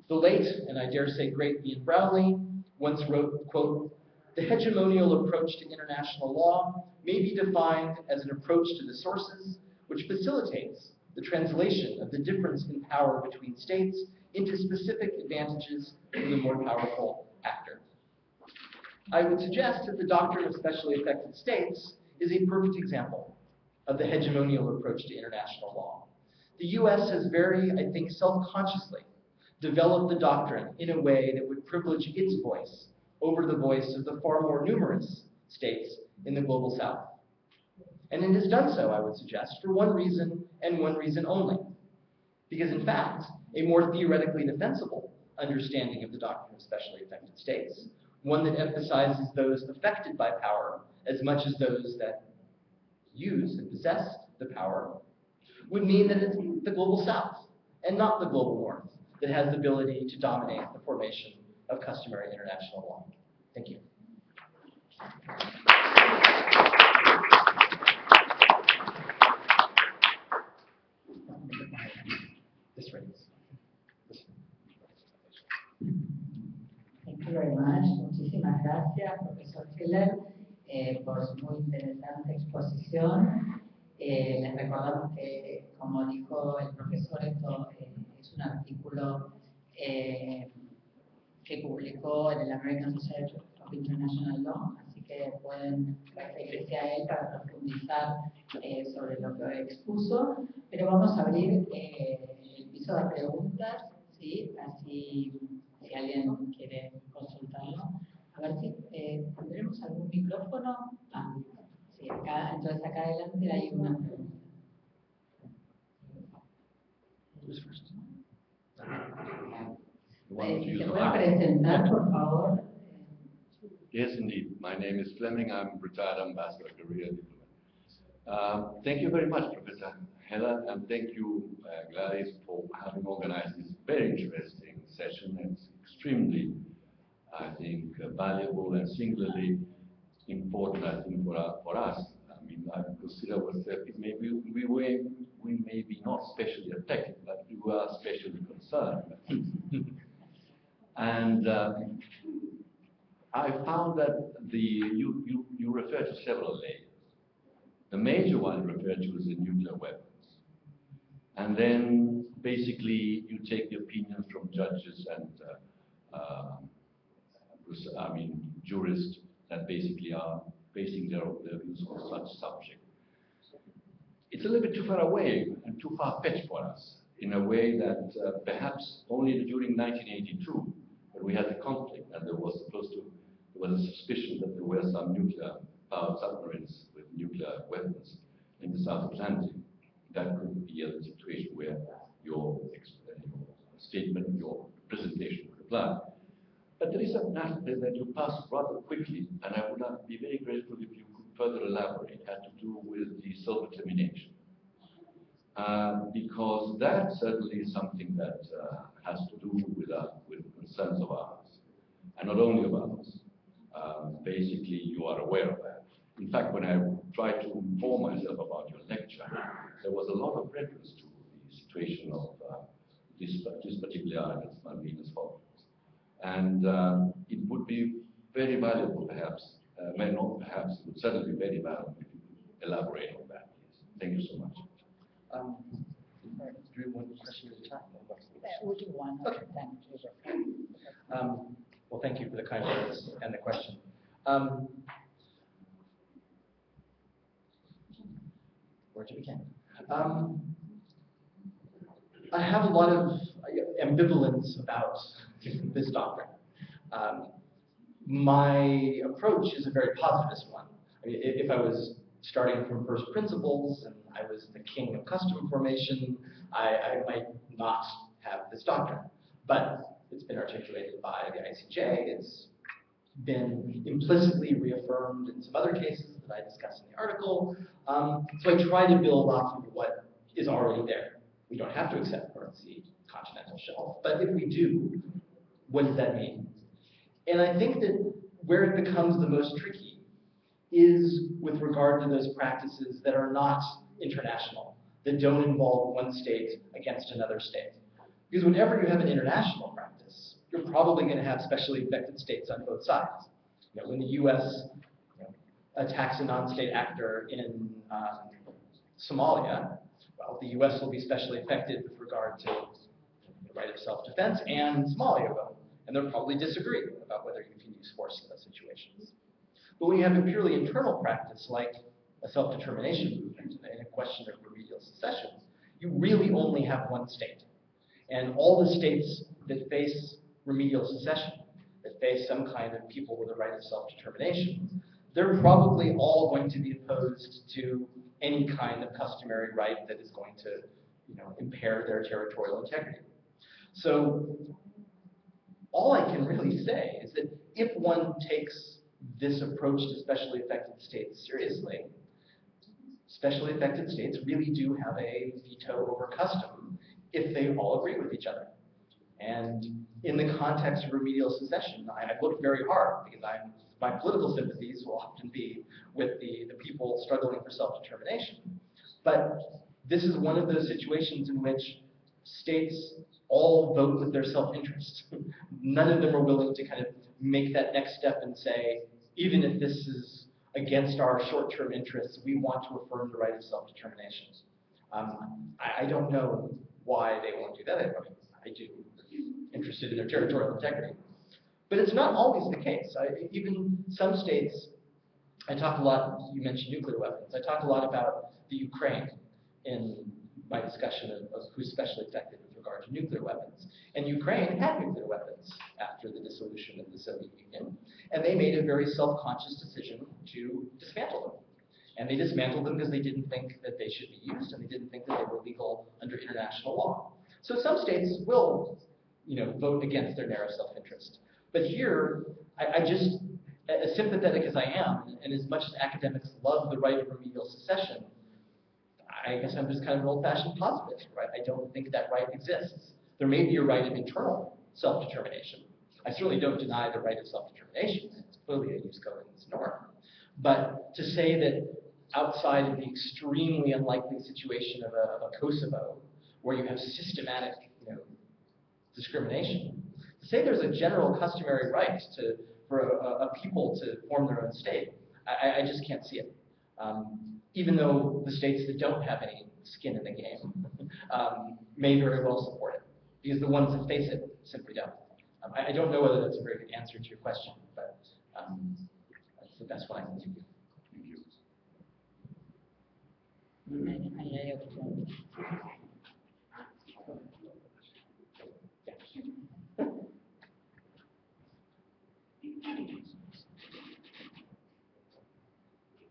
The late, and I dare say great, Ian Browley once wrote, quote, "The hegemonial approach to international law may be defined as an approach to the sources which facilitates the translation of the difference in power between states into specific advantages for the more powerful actor." I would suggest that the doctrine of specially affected states is a perfect example of the hegemonial approach to international law. The US has very, I think, self-consciously developed the doctrine in a way that would privilege its voice over the voice of the far more numerous states in the global south. And it has done so, I would suggest, for one reason and one reason only. Because in fact, a more theoretically defensible understanding of the doctrine of specially affected states, one that emphasizes those affected by power as much as those that use and possess the power, would mean that it's the global south and not the global north that has the ability to dominate the formation of customary international law. Thank you. This raise. Thank you very much. Muchísimas gracias, profesor Heller, por su muy interesante exposición. Les recordamos que, como dijo el profesor, esto es un artículo que publicó en el American Society of International Law, así que pueden referirse a él para profundizar sobre lo que expuso. Pero vamos a abrir el piso de preguntas, ¿sí? Así, si alguien quiere consultarlo. A ver si tendremos algún micrófono. Sí, acá, entonces acá adelante hay una pregunta. ¿Se puede presentar, por favor? Yes, indeed. My name is Fleming. I'm retired ambassador, career diplomat. Thank you very much, Professor Heller, and thank you, Gladys, for having organized this very interesting session. It's extremely, I think, valuable and singularly important, I think, for us. I mean, I consider ourselves, maybe we may be not specially affected, but we are specially concerned. And I found that you refer to several layers. The major one referred to is the nuclear weapons. And then basically you take the opinions from judges and jurists that basically are basing their views on such subject. It's a little bit too far away and too far-fetched for us, in a way that perhaps only during 1982, when we had the conflict and there was a suspicion that there were some nuclear-powered submarines with nuclear weapons in the South Atlantic, that could be a situation where your statement, your presentation would apply. But there is an aspect that you passed rather quickly, and I would be very grateful if you could further elaborate. It had to do with the self-determination. Because that certainly is something that has to do with concerns of ours, and not only of ours. Basically, you are aware of that. In fact, when I tried to inform myself about your lecture, there was a lot of reference to the situation of this particular island, Malvinas Falklands. And it would be very valuable, perhaps, not perhaps, it would certainly be very valuable if you could elaborate on that, please. Thank you so much. Do you want a question at a time? We'll do one. Okay. Well, thank you for the kind words and the question. Where to begin? I have a lot of ambivalence about this doctrine. My approach is a very positivist one. I mean, if I was starting from first principles and I was the king of custom formation, I might not have this doctrine. But it's been articulated by the ICJ, it's been implicitly reaffirmed in some other cases that I discuss in the article. So I try to build off of what is already there. We don't have to accept North Sea continental shelf, but if we do, what does that mean? And I think that where it becomes the most tricky is with regard to those practices that are not international, that don't involve one state against another state. Because whenever you have an international practice, you're probably going to have specially affected states on both sides. You know, when the U.S. attacks a non-state actor in Somalia, well, the U.S. will be specially affected with regard to the right of self-defense, and Somalia will. And they'll probably disagree about whether you can use force in those situations. But when you have a purely internal practice, like a self-determination movement and a question of remedial secession, you really only have one state. And all the states that face remedial secession that face some kind of people with a right of self-determination, they're probably all going to be opposed to any kind of customary right that is going to, impair their territorial integrity. So all I can really say is that if one takes this approach to specially affected states seriously, specially affected states really do have a veto over custom if they all agree with each other. And in the context of remedial secession, I looked very hard because my political sympathies will often be with the people struggling for self-determination. But this is one of those situations in which states all vote with their self-interest. None of them are willing to kind of make that next step and say, even if this is against our short-term interests, we want to affirm the right of self-determination. I don't know why they won't do that. I do, interested in their territorial integrity. But it's not always the case. Even some states, I talk a lot, you mentioned nuclear weapons, I talk a lot about the Ukraine in my discussion of who's specially affected with regard to nuclear weapons. And Ukraine had nuclear weapons after the dissolution of the Soviet Union, and they made a very self-conscious decision to dismantle them. And they dismantled them because they didn't think that they should be used, and they didn't think that they were legal under international law. So some states will, vote against their narrow self-interest. But here, I just, as sympathetic as I am, and as much as academics love the right of remedial secession, I guess I'm just kind of an old-fashioned positivist, right? I don't think that right exists. There may be a right of internal self-determination. I certainly don't deny the right of self-determination. It's clearly a jus cogens norm. But to say that outside of the extremely unlikely situation of a Kosovo, where you have systematic, discrimination, to say there's a general customary right for a people to form their own state, I just can't see it. Even though the states that don't have any skin in the game may very well support it, because the ones that face it simply don't. I don't know whether that's a very good answer to your question, but that's the best one I can give you.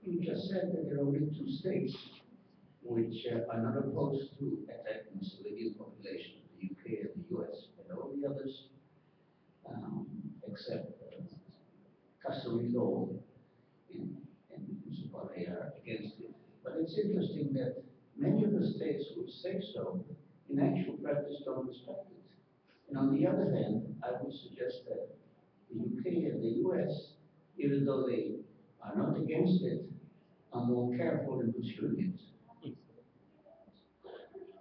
You just said that there are only two states which are not opposed to attacking civilian population, the UK and the US, and all the others, except customary law in principle, they are against it. But it's interesting that many of the states would say so, in actual practice don't respect it. And on the other hand, I would suggest that the UK and the US, even though they are not against it, are more careful in pursuing it.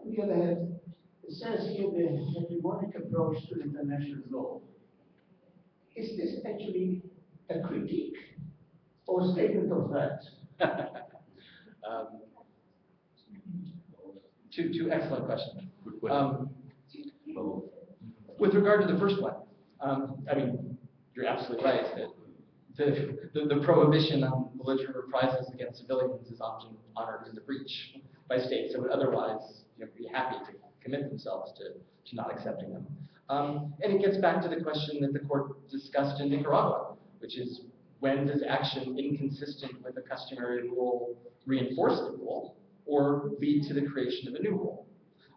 On the other hand, it says here the hegemonic approach to international law. Is this actually a critique or a statement of fact? Two excellent questions. Good question. With regard to the first one, you're absolutely right that the prohibition on belligerent reprisals against civilians is often honored in the breach by states that would otherwise be happy to commit themselves to not accepting them. And it gets back to the question that the court discussed in Nicaragua, which is, when does action inconsistent with a customary rule reinforce the rule or lead to the creation of a new rule?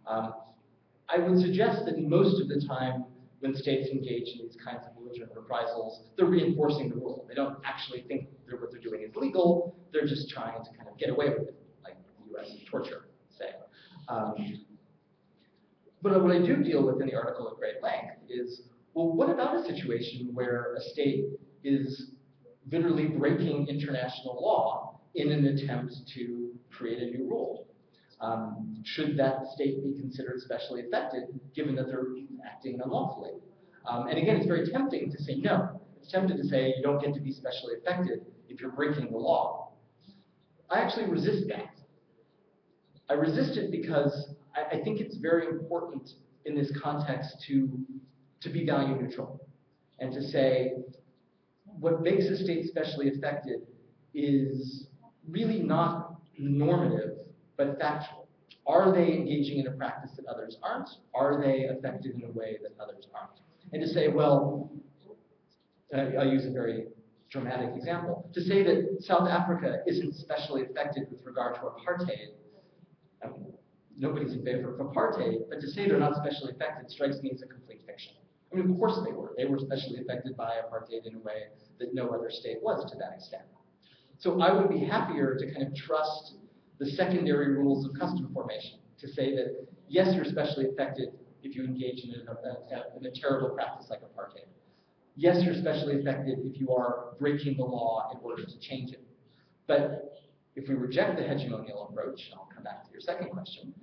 I would suggest that most of the time when states engage in these kinds of belligerent reprisals, they're reinforcing the rule. They don't actually think that what they're doing is legal, they're just trying to kind of get away with it, like the US torture, say. But what I do deal with in the article at great length is, well, what about a situation where a state is literally breaking international law in an attempt to create a new rule? Should that state be considered specially affected, given that they're acting unlawfully? And again, it's very tempting to say no. It's tempting to say you don't get to be specially affected if you're breaking the law. I actually resist that. I resist it because I think it's very important in this context to be value neutral and to say what makes a state specially affected is really not normative, but factual. Are they engaging in a practice that others aren't? Are they affected in a way that others aren't? And to say, well, I'll use a very dramatic example. To say that South Africa isn't specially affected with regard to apartheid, nobody's in favor of apartheid, but to say they're not specially affected strikes me as a complete fiction. I mean, of course they were. They were specially affected by apartheid in a way that no other state was to that extent. So I would be happier to kind of trust the secondary rules of custom formation, to say that, yes, you're specially affected if you engage in a terrible practice like apartheid. Yes, you're specially affected if you are breaking the law in order to change it. But if we reject the hegemonial approach, and I'll come back to your second question,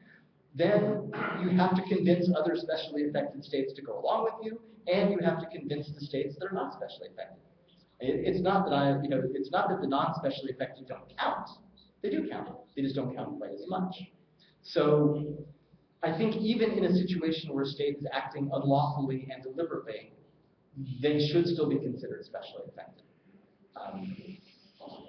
then you have to convince other specially affected states to go along with you, and you have to convince the states that are not specially affected. It's not that it's not that the non-specially affected don't count. They do count. They just don't count quite as much. So I think even in a situation where a state is acting unlawfully and deliberately, they should still be considered specially affected.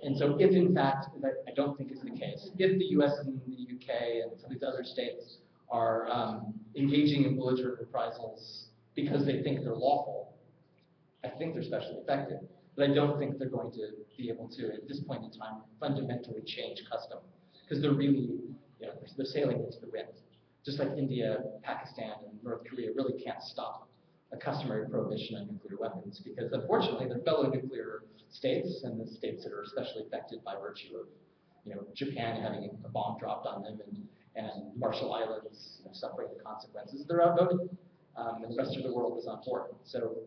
And so if in fact, I don't think is the case, if the US and the UK and some of these other states are engaging in belligerent reprisals because they think they're lawful, I think they're specially affected. But I don't think they're going to be able to, at this point in time, fundamentally change custom. Because they're really, they're sailing into the wind. Just like India, Pakistan, and North Korea really can't stop a customary prohibition on nuclear weapons, because unfortunately they're fellow nuclear states, and the states that are especially affected by virtue of Japan having a bomb dropped on them, and Marshall Islands suffering the consequences, they're outvoted, and the rest of the world is on board. So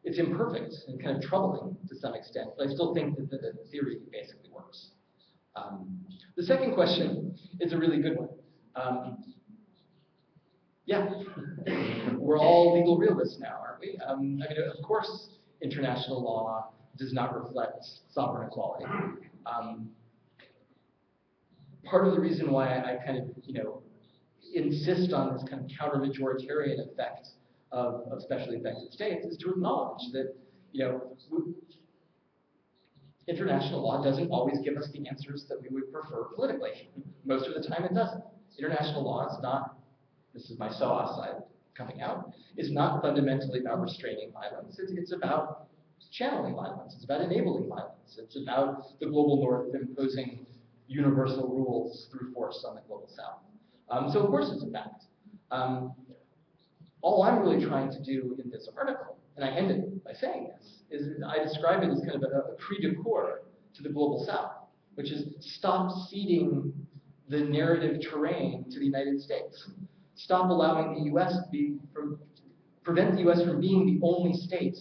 it's imperfect and kind of troubling to some extent, but I still think that the theory basically works. The second question is a really good one. Yeah, we're all legal realists now, aren't we? I mean, of course, international law does not reflect sovereign equality. Part of the reason why I kind of, insist on this kind of counter-majoritarian effect of specially affected states is to acknowledge that, international law doesn't always give us the answers that we would prefer politically. Most of the time it doesn't. International law is not, this is my SOAS side coming out, is not fundamentally about restraining violence. It's about channeling violence. It's about enabling violence. It's about the global north imposing universal rules through force on the global south. So of course it's a fact. All I'm really trying to do in this article, and I end it by saying this, is I describe it as kind of a cri de coeur to the global south, which is stop ceding the narrative terrain to the United States. Stop allowing the U.S. prevent the U.S. from being the only state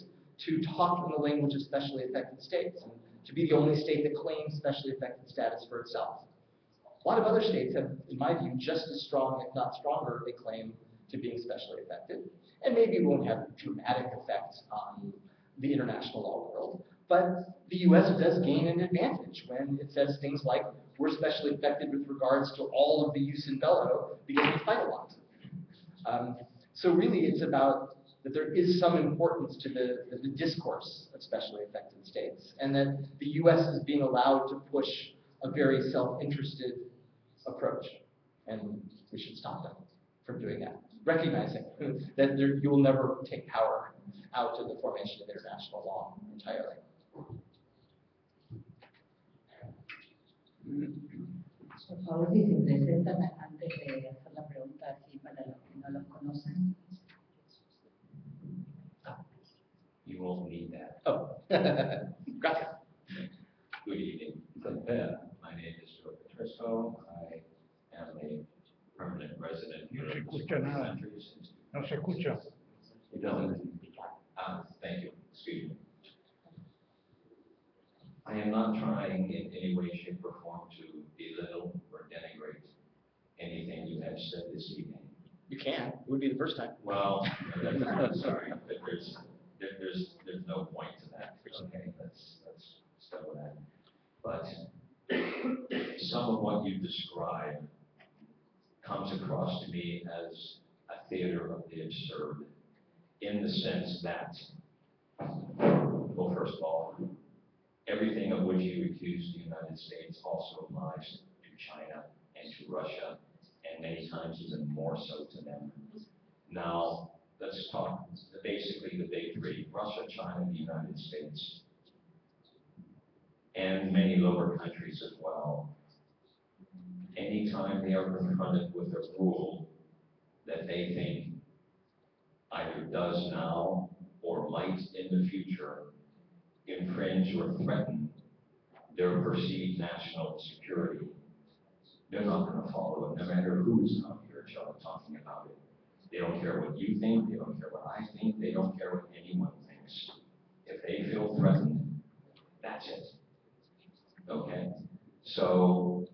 to talk in the language of specially affected states, and to be the only state that claims specially affected status for itself. A lot of other states have, in my view, just as strong, if not stronger, a claim to being specially affected, and maybe it won't have a dramatic effect on the international law world, but the U.S. does gain an advantage when it says things like, we're specially affected with regards to all of the jus in bello because we fight a lot. So really it's about that there is some importance to the discourse of specially affected states, and that the U.S. is being allowed to push a very self-interested approach, and we should stop them from doing that, recognizing that you will never take power out of the formation of international law entirely. Por favor, si se presentan antes de hacer la pregunta, así para los que no los conocen. You won't need that. Oh, gracias. Good evening. My name is Joe Patrisco. I am a permanent resident here. No se escucha nada. No se escucha. It doesn't. Thank you. Excuse me. I am not trying in any way, shape, or form to belittle or denigrate anything you have said this evening. You can. It would be the first time. Well, I'm sorry, but there's no point to that. Okay, let's start with that. But some of what you describe comes across to me as a theater of the absurd, in the sense that, well, first of all, everything of which you accuse the United States also applies to China and to Russia, and many times even more so to them. Now, let's talk basically the big three, Russia, China, the United States, and many lower countries as well. Anytime they are confronted with a rule that they think either does now or might in the future infringe or threaten their perceived national security, they're not going to follow it, no matter who's out here talking about it. They don't care what you think, they don't care what I think, they don't care what anyone thinks. If they feel threatened, that's it. Okay? So,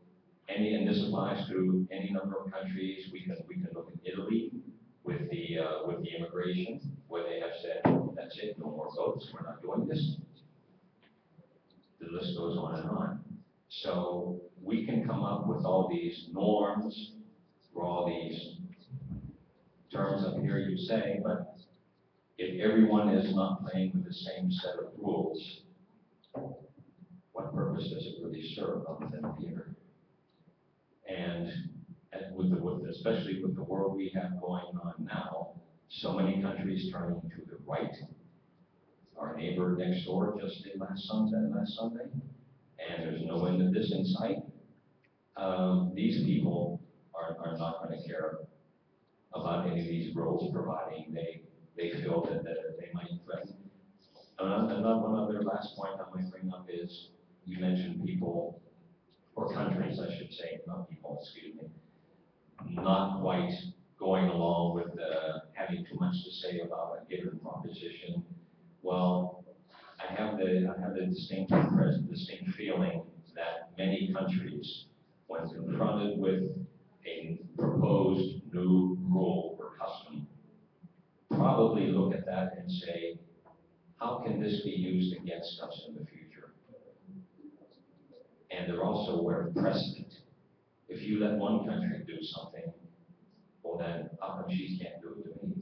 and this applies to any number of countries. We can look at Italy with the immigration, where they have said, that's it, no more votes, we're not doing this. The list goes on and on. So we can come up with all these norms, for all these terms up here you say, but if everyone is not playing with the same set of rules, what purpose does it really serve other than fear? And especially with the world we have going on now, so many countries turning to the right. Our neighbor next door just did last Sunday, and there's no end of this in sight. These people are not going to care about any of these rules, providing they feel that they might threaten. One other last point I might bring up is, you mentioned people, or countries I should say, not people, excuse me, not quite going along with having too much to say about a given proposition. Well, I have the distinct feeling that many countries, when confronted with a proposed new rule or custom, probably look at that and say, how can this be used against us in the future? And they're also aware of precedent. If you let one country do something, well then, how come she can't do it to me?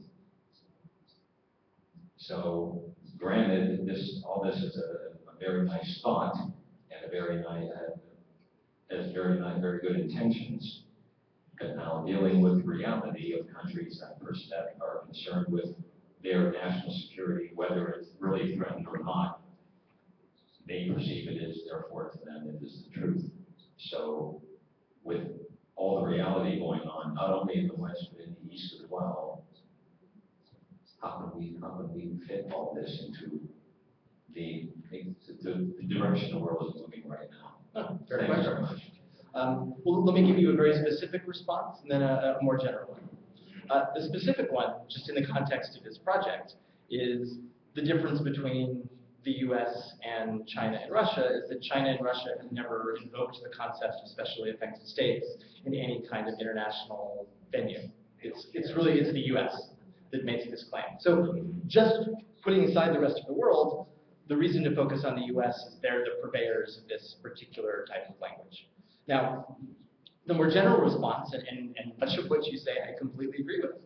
So, granted, all this is a very nice thought and a very nice, very good intentions. But now dealing with reality of countries that are concerned with their national security, whether it's really threatened or not, they perceive it as, therefore to them it is the truth. So, with all the reality going on, not only in the West but in the East as well, how can we fit all this into the direction the world is moving right now? Very Thank you much. very much. Well, let me give you a very specific response and then a more general one. The specific one, just in the context of this project, is the difference between the US and China and Russia is that China and Russia have never invoked the concept of specially affected states in any kind of international venue. It's the US that makes this claim. So just putting aside the rest of the world, the reason to focus on the US is they're the purveyors of this particular type of language. Now, the more general response, and much of what you say I completely agree with,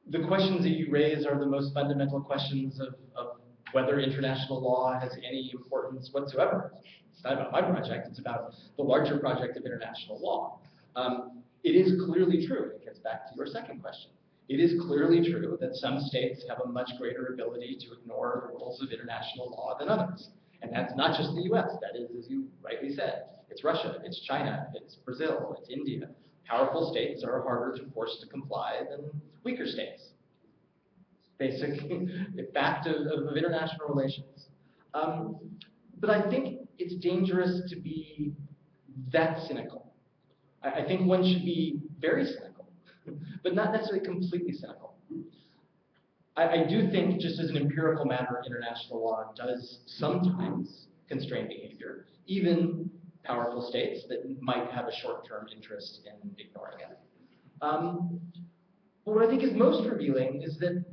the questions that you raise are the most fundamental questions of whether international law has any importance whatsoever. It's not about my project, it's about the larger project of international law. It is clearly true, it gets back to your second question. It is clearly true that some states have a much greater ability to ignore the rules of international law than others. And that's not just the US, that is, as you rightly said, it's Russia, it's China, it's Brazil, it's India. Powerful states are harder to force to comply than weaker states. Basic fact of international relations. But I think it's dangerous to be that cynical. I think one should be very cynical, but not necessarily completely cynical. I do think, just as an empirical matter, international law does sometimes constrain behavior, even powerful states that might have a short-term interest in ignoring it. But what I think is most revealing is that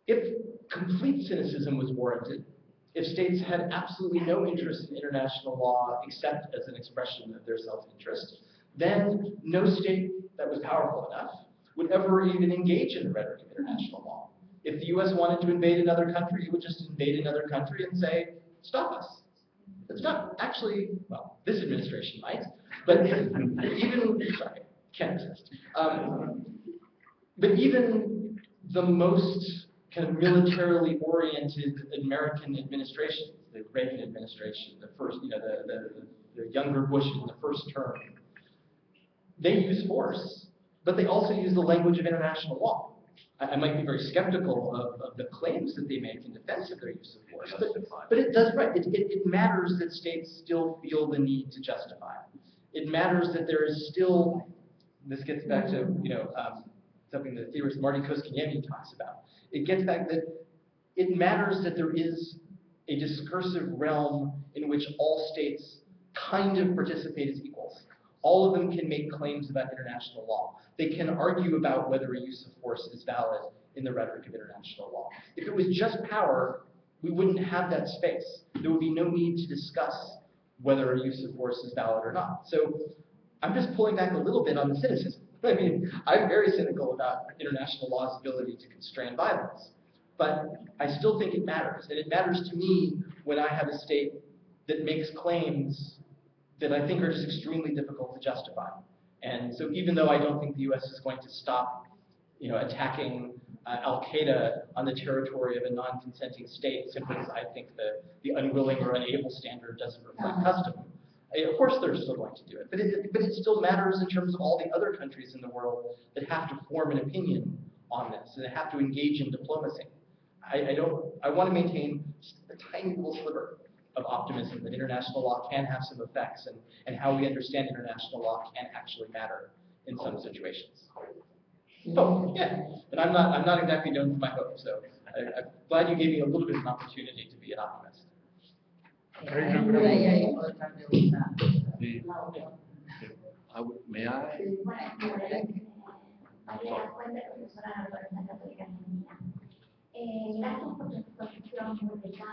if complete cynicism was warranted, if states had absolutely no interest in international law except as an expression of their self-interest, then no state that was powerful enough would ever even engage in the rhetoric of international law. If the US wanted to invade another country, it would just invade another country and say, stop us. It's not actually, well, this administration might, but even, sorry, can't resist. But even the most kind of militarily oriented American administrations, the Reagan administration, the first, the younger Bush in the first term, they use force, but they also use the language of international law. I might be very skeptical of the claims that they make in defense of their use of force, but it does, right. It matters that states still feel the need to justify. It matters that there is still, this gets back to, something the theorist Marty Koskiniemi talks about. It gets back that it matters that there is a discursive realm in which all states kind of participate as equals. All of them can make claims about international law. They can argue about whether a use of force is valid in the rhetoric of international law. If it was just power, we wouldn't have that space. There would be no need to discuss whether a use of force is valid or not. So I'm just pulling back a little bit on the cynicism. I mean, I'm very cynical about international law's ability to constrain violence. But I still think it matters. And it matters to me when I have a state that makes claims that I think are just extremely difficult to justify. And so even though I don't think the US is going to stop attacking Al-Qaeda on the territory of a non-consenting state simply because I think the unwilling or unable standard doesn't reflect custom, of course they're still going to do it. But it still matters in terms of all the other countries in the world that have to form an opinion on this and that have to engage in diplomacy. I want to maintain a tiny little sliver of optimism that international law can have some effects and how we understand international law can actually matter in some situations. Oh, yeah, but I'm not exactly known for my hope, so I'm glad you gave me a little bit of an opportunity to be an optimist. Ahí hay otra pregunta. Sí. May I? María Fuente, profesora de la Universidad Católica Argentina. Gracias por tu exposición muy rica.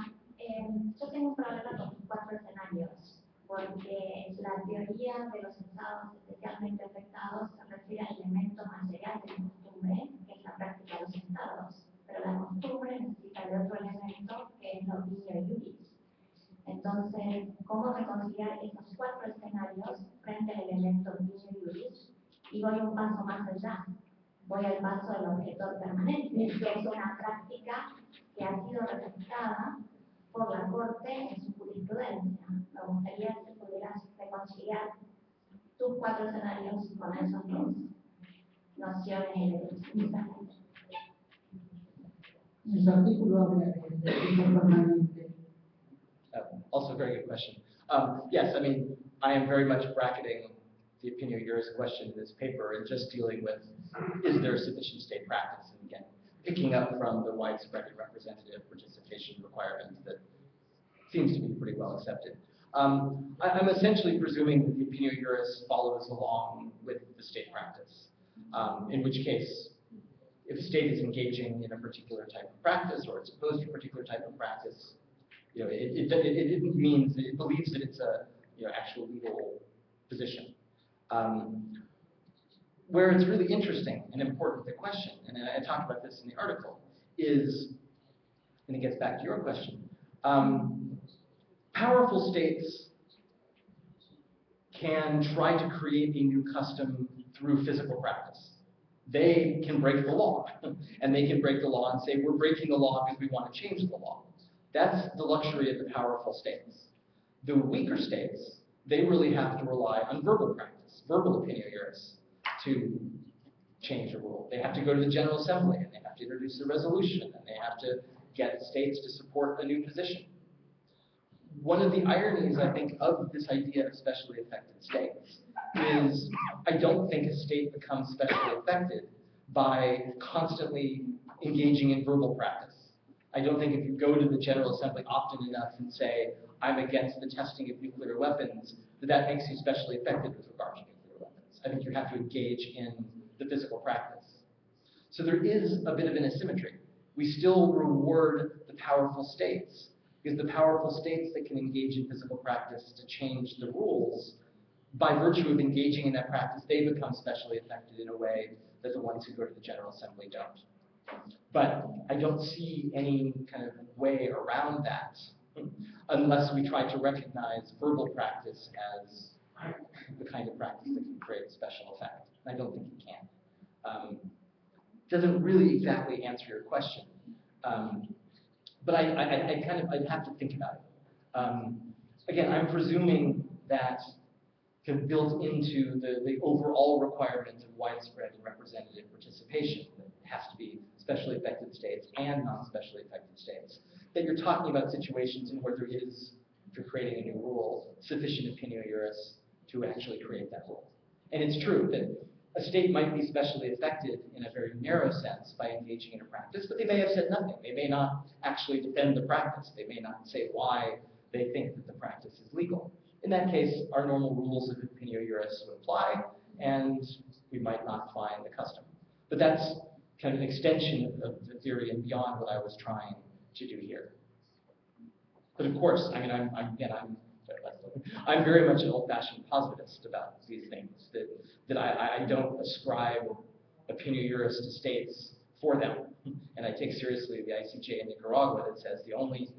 Yo tengo un problema con los 4 escenarios, porque la teoría de los estados especialmente afectados se refiere al elemento material de la costumbre, que es la práctica de los estados, pero la costumbre necesita de otro elemento que es lo iuris. Entonces, ¿cómo reconciliar esos 4 escenarios frente al elemento iuris? Y voy un paso más allá. Voy al paso del objetor permanente, que es una práctica que ha sido registrada por la Corte en su jurisprudencia. Me gustaría que pudieras reconciliar tus 4 escenarios con esas 2 nociones de El artículo habla de objetor permanente. Also a very good question. Yes, I mean, I am very much bracketing the opinio juris question in this paper and just dealing with, is there sufficient state practice? And again, picking up from the widespread and representative participation requirement that seems to be pretty well accepted. I'm essentially presuming that the opinio juris follows along with the state practice, in which case, if a state is engaging in a particular type of practice or it's opposed to a particular type of practice, it means that it believes that it's a actual legal position. Where it's really interesting and important, the question, and I talked about this in the article, is, and it gets back to your question, powerful states can try to create a new custom through physical practice. They can break the law, and they can break the law and say, we're breaking the law because we want to change the law. That's the luxury of the powerful states. The weaker states, they really have to rely on verbal practice, verbal opinio juris, to change a rule. They have to go to the General Assembly, and they have to introduce a resolution, and they have to get states to support a new position. One of the ironies, I think, of this idea of specially affected states is I don't think a state becomes specially affected by constantly engaging in verbal practice. I don't think if you go to the General Assembly often enough and say, I'm against the testing of nuclear weapons, that makes you specially affected with regard to nuclear weapons. I think you have to engage in the physical practice. So there is a bit of an asymmetry. We still reward the powerful states, because the powerful states that can engage in physical practice to change the rules, by virtue of engaging in that practice, they become specially affected in a way that the ones who go to the General Assembly don't. But I don't see any kind of way around that unless we try to recognize verbal practice as the kind of practice that can create special effect. I don't think you can. doesn't really exactly answer your question. But I I'd have to think about it. Again, I'm presuming that kind of built into the overall requirement of widespread and representative participation that has to be specially affected states and non-specially affected states, that you're talking about situations in where there is, if you're creating a new rule, sufficient opinio juris to actually create that rule. And it's true that a state might be specially affected in a very narrow sense by engaging in a practice, but they may have said nothing. They may not actually defend the practice. They may not say why they think that the practice is legal. In that case, our normal rules of opinio juris would apply, and we might not find the custom. But that's kind of an extension of the theory and beyond what I was trying to do here. But of course, I mean, I'm very much an old-fashioned positivist about these things, that I don't ascribe opinio juris to states for them. And I take seriously the ICJ in Nicaragua that says the only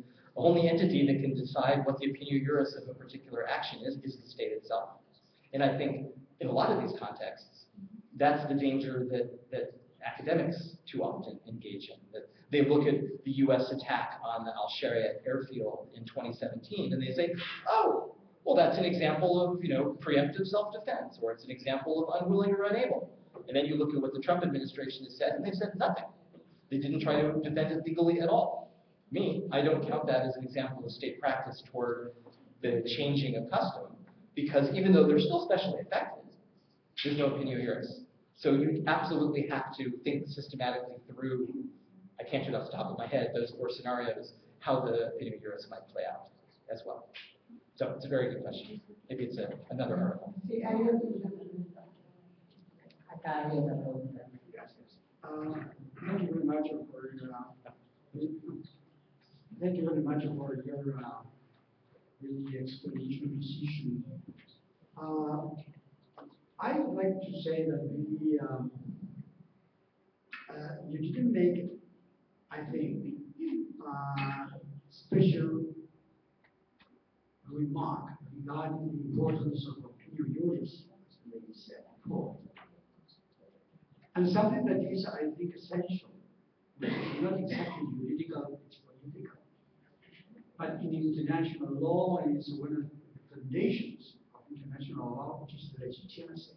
entity that can decide what the opinio juris of a particular action is the state itself. And I think in a lot of these contexts, that's the danger that academics too often engage in. That they look at the US attack on the Al-Shariat airfield in 2017 and they say, oh, well, that's an example of, preemptive self-defense, or it's an example of unwilling or unable. And then you look at what the Trump administration has said, and they've said nothing. They didn't try to defend it legally at all. I don't count that as an example of state practice toward the changing of custom, because even though they're still specially affected, there's no opinio juris. So you absolutely have to think systematically through, I can't do it off the top of my head, those 4 scenarios, how the opinio juris might play out as well. So it's a very good question. Maybe it's another article. Sí, hay otra pregunta. Acá hay otra pregunta. Thank you very much for your really explanation decision. I would like to say that maybe you didn't make, I think, special remark regarding the importance of opinio juris, as the lady said before. And something that is, I think, essential, which is not exactly juridical, it's political. But in international law, and it's one of the foundations of international law, which is the legitimacy.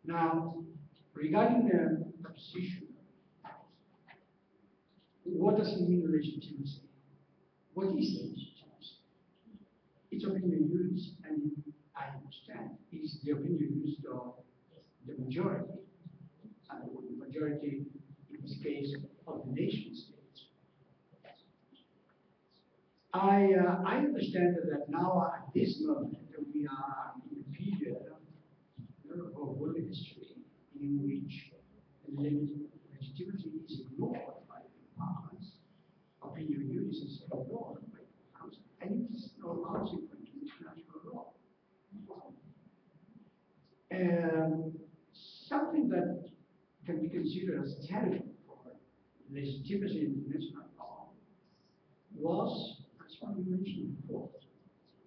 Now, regarding the position, what does it mean, legitimacy? What is legitimacy? It's opinion juris, and I understand it's the opinion juris of the majority, and the majority in this case of the nation states. I understand that now at this moment we are in a period of world history in which legitimacy is ignored by the parliaments, opinion juris is ignored by the council, and it is no consequent to international law. Something that can be considered as challenging for legitimacy in international law was, as we mentioned before,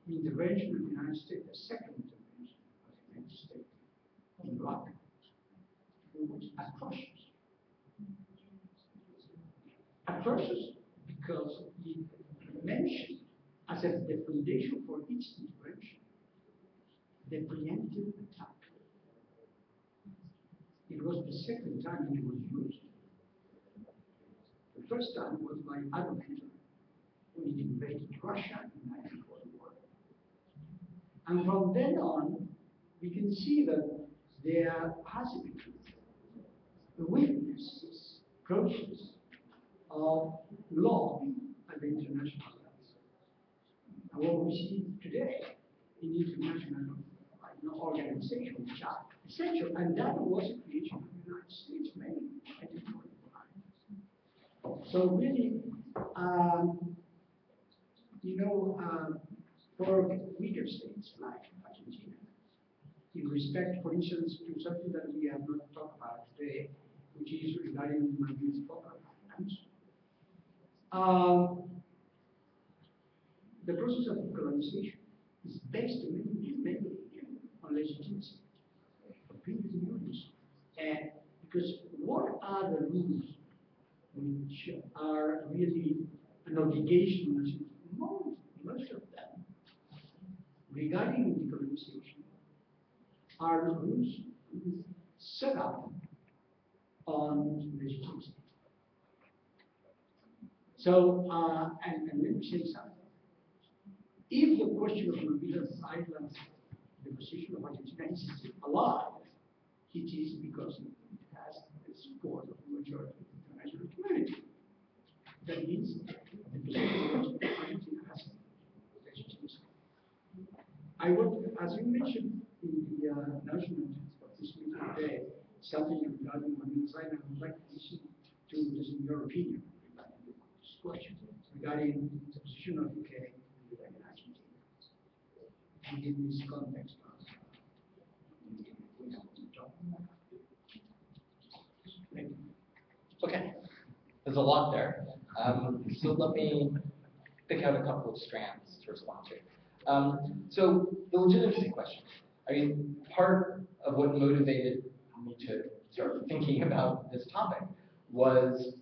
the intervention of the United States, the second intervention of the United States in Iraq, was atrocious. Atrocious because it mentioned as the foundation for its intervention the preemptive attack. It was the second time it was used. The first time was by Adolf Hitler when he invaded Russia in 1941. And from then on, we can see that there has been a weakness, process of law at the international level. And what we see today in international organizations which are essential, and that was a creation of the United States made in 1945. So really, for weaker states like Argentina, in respect, for instance, to something that we have not talked about today, which is regarding my youth program. The process of colonization is based mainly on legitimacy, opinion juris, and because rules which are really an obligation, most of them, regarding decolonization, are rules set up on legitimacy. So, and let me say something. If the question of Malvinas Islands, the position of Argentina is alive, it is because it has the support of the majority of the international community. That means the position of Argentina has legitimacy. I would, as you mentioned in the announcement of this meeting today, something regarding Malvinas Islands, I would like to listen to your opinion regarding this question, regarding the position of UK and Argentina. And in this context, Okay, there's a lot there. So let me pick out a couple of strands to respond to. So the legitimacy question. I mean, part of what motivated me to start thinking about this topic was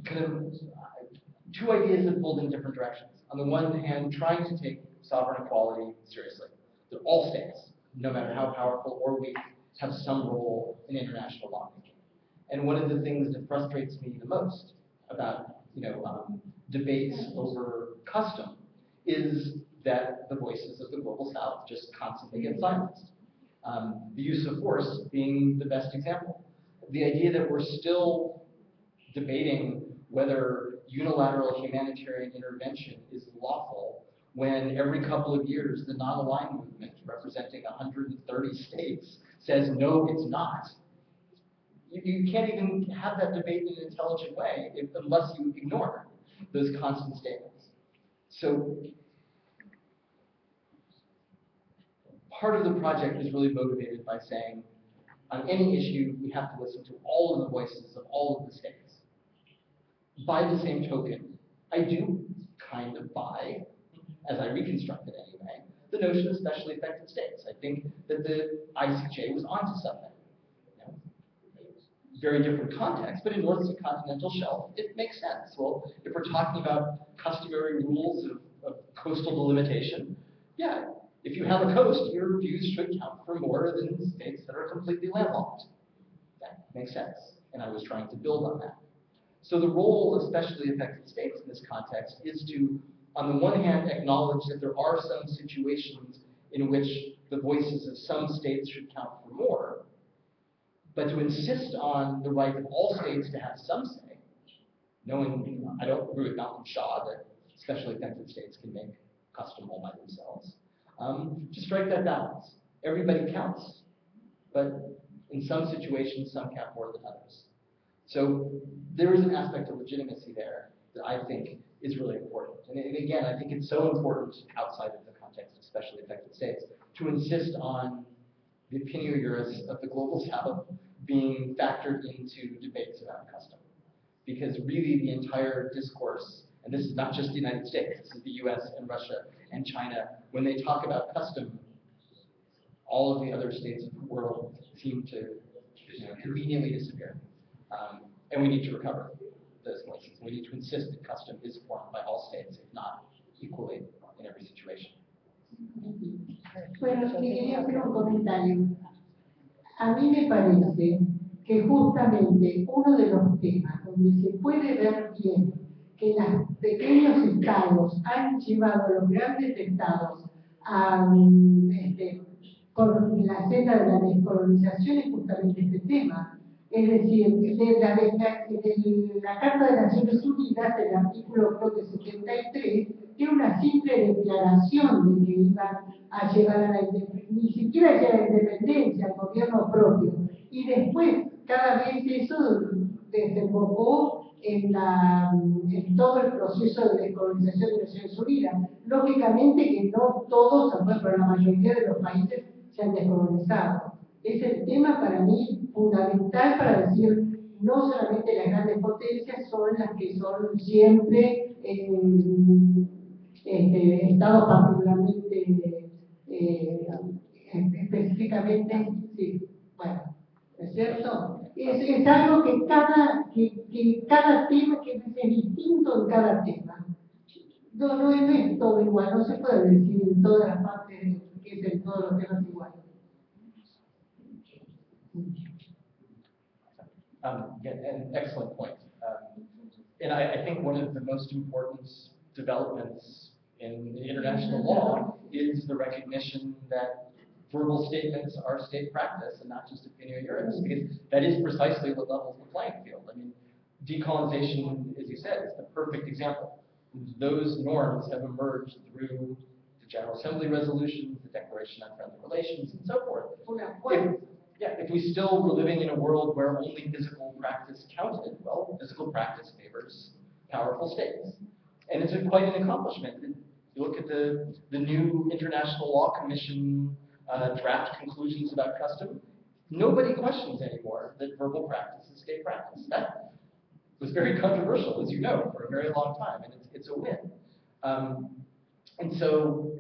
kind of two ideas that pulled in different directions. On the one hand, trying to take sovereign equality seriously. That all states, no matter how powerful or weak, have some role in international lawmaking. And one of the things that frustrates me the most about debates over custom is that the voices of the global South just constantly get silenced. The use of force being the best example. The idea that we're still debating whether unilateral humanitarian intervention is lawful when every couple of years the non-aligned movement, representing 130 states, says no, it's not. You can't even have that debate in an intelligent way unless you ignore those constant statements. So part of the project is really motivated by saying, on any issue, we have to listen to all of the voices of all of the states. By the same token, I do kind of buy, as I reconstruct it anyway, the notion of specially affected states. I think that the ICJ was onto something. Very different context, but in North Sea continental shelf, it makes sense. Well, if we're talking about customary rules of coastal delimitation, yeah, if you have a coast, your views should count for more than states that are completely landlocked. That makes sense, and I was trying to build on that. So the role of specially affected states in this context is to, on the one hand, acknowledge that there are some situations in which the voices of some states should count for more, but to insist on the right of all states to have some say, knowing, I don't agree with Malcolm Shaw that specially affected states can make custom all by themselves, to strike that balance. Everybody counts, but in some situations, some count more than others. So there is an aspect of legitimacy there that I think is really important. And again, I think it's so important outside of the context of specially affected states to insist on the opinion of the global South being factored into debates about custom. Because really the entire discourse, and this is not just the United States, this is the US and Russia and China, when they talk about custom, all of the other states of the world seem to conveniently disappear. And we need to recover those voices. We need to insist that custom is formed by all states, if not equally in every situation. Bueno, le quería hacer un comentario. A mí me parece que justamente uno de los temas donde se puede ver bien que los pequeños estados han llevado a los grandes estados con la senda de la descolonización es justamente este tema. Es decir, de la Carta de Naciones Unidas, el artículo creo que 73, era una simple declaración de que iban a llegar a la independencia, ni siquiera a la independencia, al gobierno propio. Y después, cada vez eso desembocó en todo el proceso de descolonización de Naciones Unidas. Lógicamente que no todos, pero la mayoría de los países se han descolonizado. Es el tema para mí fundamental para decir, no solamente las grandes potencias son las que son siempre estados particularmente, específicamente, sí, bueno, ¿no es cierto? Es algo que cada tema que es distinto en cada tema. No es todo igual, no se puede decir en todas las partes que es en todos los temas igual. Yeah, an excellent point. And I think one of the most important developments in international law is the recognition that verbal statements are state practice and not just opinion iuris, because that is precisely what levels the playing field. I mean, decolonization, as you said, is the perfect example. Those norms have emerged through the General Assembly resolutions, the Declaration on Friendly Relations, and so forth. If we still were living in a world where only physical practice counted, well, physical practice favors powerful states. And it's quite an accomplishment. You look at the new International Law Commission draft conclusions about custom, nobody questions anymore that verbal practice is state practice. That was very controversial, as you know, for a very long time, and it's a win. And so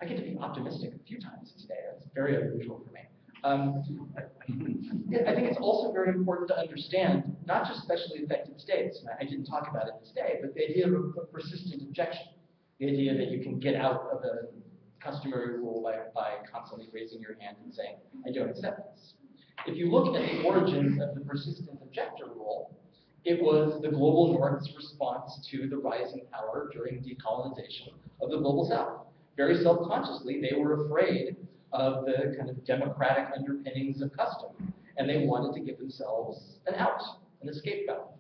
I get to be optimistic a few times today. That's very unusual for me. I think it's also very important to understand not just specially affected states, and I didn't talk about it today, but the idea of a persistent objection, the idea that you can get out of a customary rule by constantly raising your hand and saying, I don't accept this. If you look at the origins of the persistent objector rule, it was the global North's response to the rising power during decolonization of the global South. Very self-consciously, they were afraid of the kind of democratic underpinnings of custom, and they wanted to give themselves an out, an escape valve.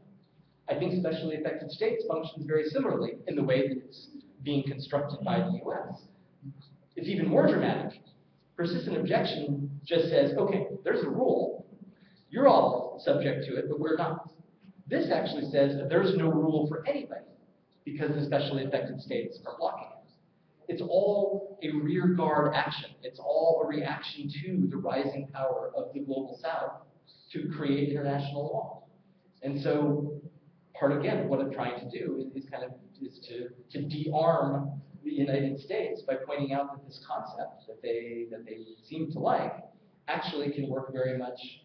I think specially affected states functions very similarly in the way that it's being constructed by the US. It's even more dramatic. Persistent objection just says, okay, there's a rule, you're all subject to it, but we're not. This actually says that there's no rule for anybody because the specially affected states are blocking it. It's all a rear guard action. It's all a reaction to the rising power of the global South to create international law. And so, again, what I'm trying to do is to de-arm the United States by pointing out that this concept that they seem to like actually can work very much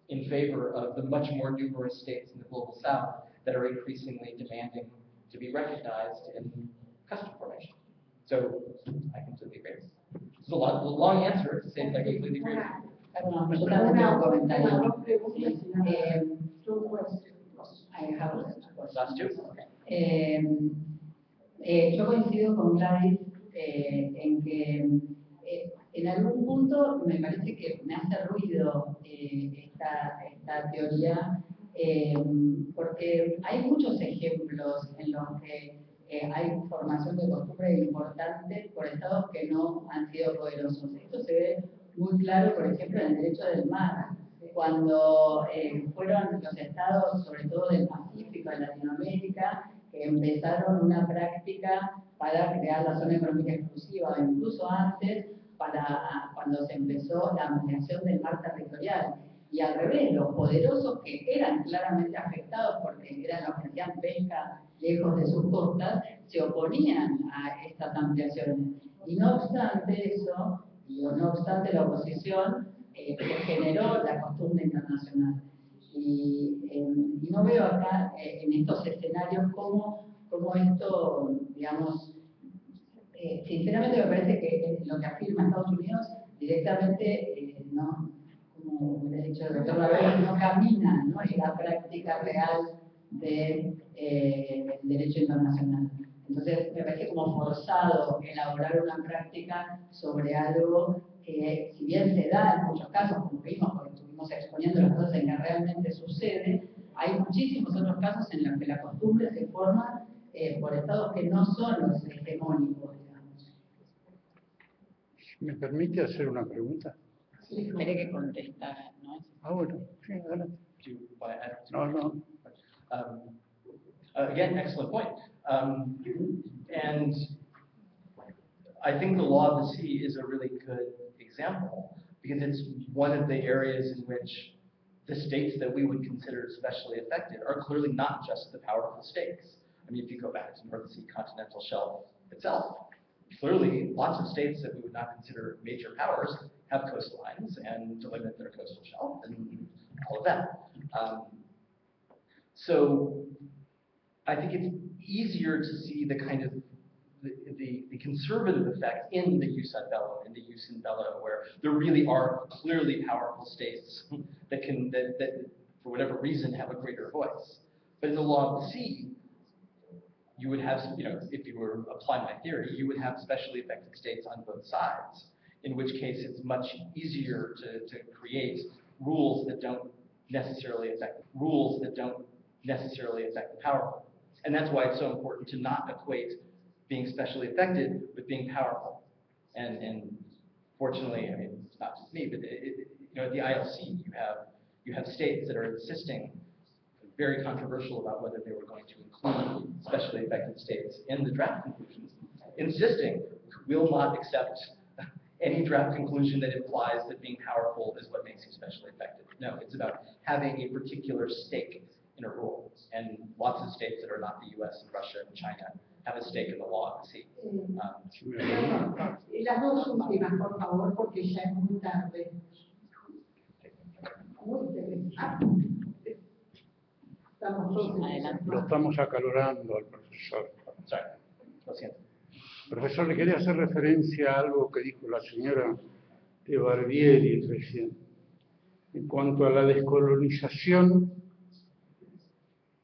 in favor of the much more numerous states in the global South that are increasingly demanding to be recognized in custom formation. So I completely agree. It's a long answer to say that I completely agree. Perdón, yo también tengo un comentario. I have Last two? Yo coincido con Gladys en que en algún punto me parece que me hace ruido esta teoría porque hay muchos ejemplos en los que hay formación de costumbre importante por estados que no han sido poderosos. Esto se ve muy claro, por ejemplo, en el derecho del mar, cuando fueron los estados, sobre todo del Pacífico, de Latinoamérica, que empezaron una práctica para crear la zona económica exclusiva, o incluso antes, cuando se empezó la ampliación del mar territorial. Y al revés, los poderosos que eran claramente afectados porque eran los que hacían pesca lejos de sus costas, se oponían a estas ampliaciones. Y no obstante eso, no obstante la oposición, generó la costumbre internacional. Y no veo acá, en estos escenarios, cómo esto, digamos, sinceramente me parece que lo que afirma Estados Unidos directamente no, como hubiera dicho el doctor Lavero, no camina, ¿no?, en la práctica real del derecho internacional. Entonces me parece como forzado elaborar una práctica sobre algo que, si bien se da en muchos casos, como vimos, porque estuvimos exponiendo las cosas en que realmente sucede, hay muchísimos otros casos en los que la costumbre se forma por estados que no son los hegemónicos, digamos. ¿Me permite hacer una pregunta? Sí, esperé que contestara, ¿no? Ah, bueno, sí, adelante. Do you want to add? No. Again, excellent point. And I think the law of the sea is a really good example because it's one of the areas in which the states that we would consider especially affected are clearly not just the powerful states. I mean, if you go back to the North Sea continental shelf itself, clearly, lots of states that we would not consider major powers have coastlines and delimit their coastal shelf and all of that. So I think it's easier to see the kind of the conservative effect in the jus ad bellum, in the jus in bello, where there really are clearly powerful states that for whatever reason have a greater voice. But in the law of the sea, you would have, if you were applying my theory, you would have specially affected states on both sides, in which case it's much easier to create rules that don't necessarily affect the powerful. And that's why it's so important to not equate being specially affected with being powerful. And fortunately, I mean, it's not just me, but at the ILC, you have states that are insisting, very controversial about whether they were going to include specially affected states in the draft conclusions, insisting will not accept any draft conclusion that implies that being powerful is what makes you specially affected. No, it's about having a particular stake in a rule. And lots of states that are not the US and Russia and China have a stake in the law of the sea. Las dos últimas, por favor, porque ya es muy tarde. Muy interesante. Estamos todos Adelante. Lo estamos acalorando al profesor. Sorry, lo siento. Profesor, le quería hacer referencia a algo que dijo la señora de Barbieri recién, en cuanto a la descolonización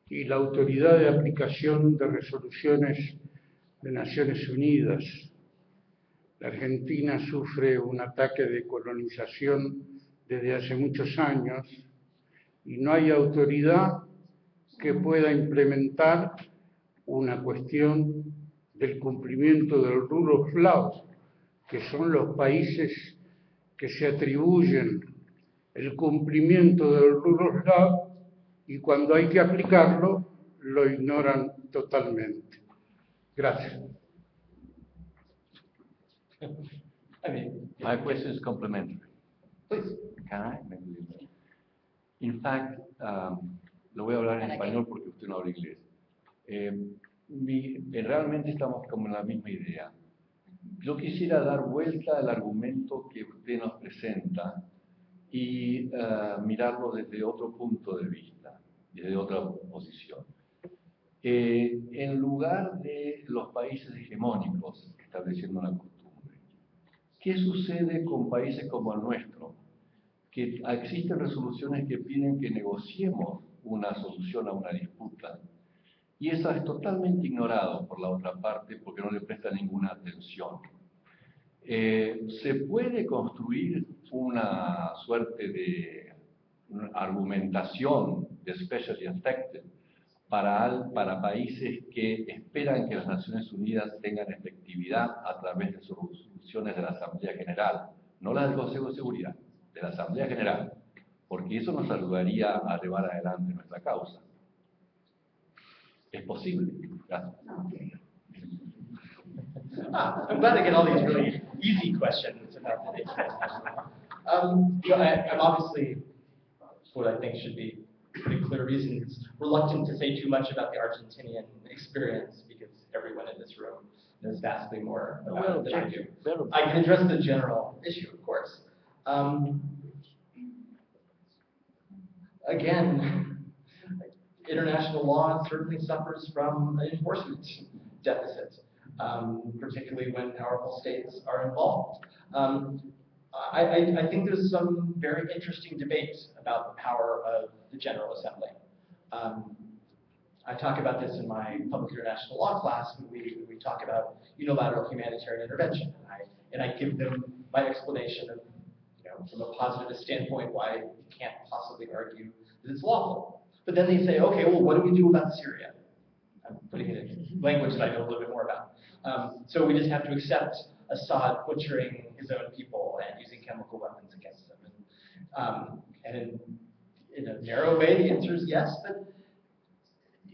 y la autoridad de aplicación de resoluciones de Naciones Unidas. La Argentina sufre un ataque de colonización desde hace muchos años y no hay autoridad que pueda implementar una cuestión del cumplimiento del rule of law, que son los países que se atribuyen el cumplimiento del rule of law y cuando hay que aplicarlo, lo ignoran totalmente. Gracias. My question is complementary. Please. Can I? In fact, lo voy a hablar en español porque usted no habla inglés. Realmente estamos como en la misma idea. Yo quisiera dar vuelta al argumento que usted nos presenta y mirarlo desde otro punto de vista, desde otra posición. En lugar de los países hegemónicos estableciendo una costumbre, ¿qué sucede con países como el nuestro? Que existen resoluciones que piden que negociemos una solución a una disputa. Y eso es totalmente ignorado por la otra parte porque no le presta ninguna atención. Se puede construir una suerte de argumentación de especially affected para países que esperan que las Naciones Unidas tengan efectividad a través de sus resoluciones de la Asamblea General, no las del Consejo de Seguridad, de la Asamblea General, porque eso nos ayudaría a llevar adelante nuestra causa. Es posible. Gracias. I'm glad I get all these really easy questions about the I'm obviously, what I think should be pretty clear reasons, reluctant to say too much about the Argentinian experience because everyone in this room knows vastly more about it than I do. I can address the general issue, of course. Again, international law certainly suffers from an enforcement deficit, particularly when powerful states are involved. I think there's some very interesting debate about the power of the General Assembly. I talk about this in my public international law class when we talk about unilateral humanitarian intervention, and I give them my explanation of, from a positivist standpoint, why you can't possibly argue that it's lawful. But then they say, okay, well, what do we do about Syria? I'm putting it in language that I know a little bit more about. So we just have to accept Assad butchering his own people and using chemical weapons against them. And in a narrow way, the answer is yes, but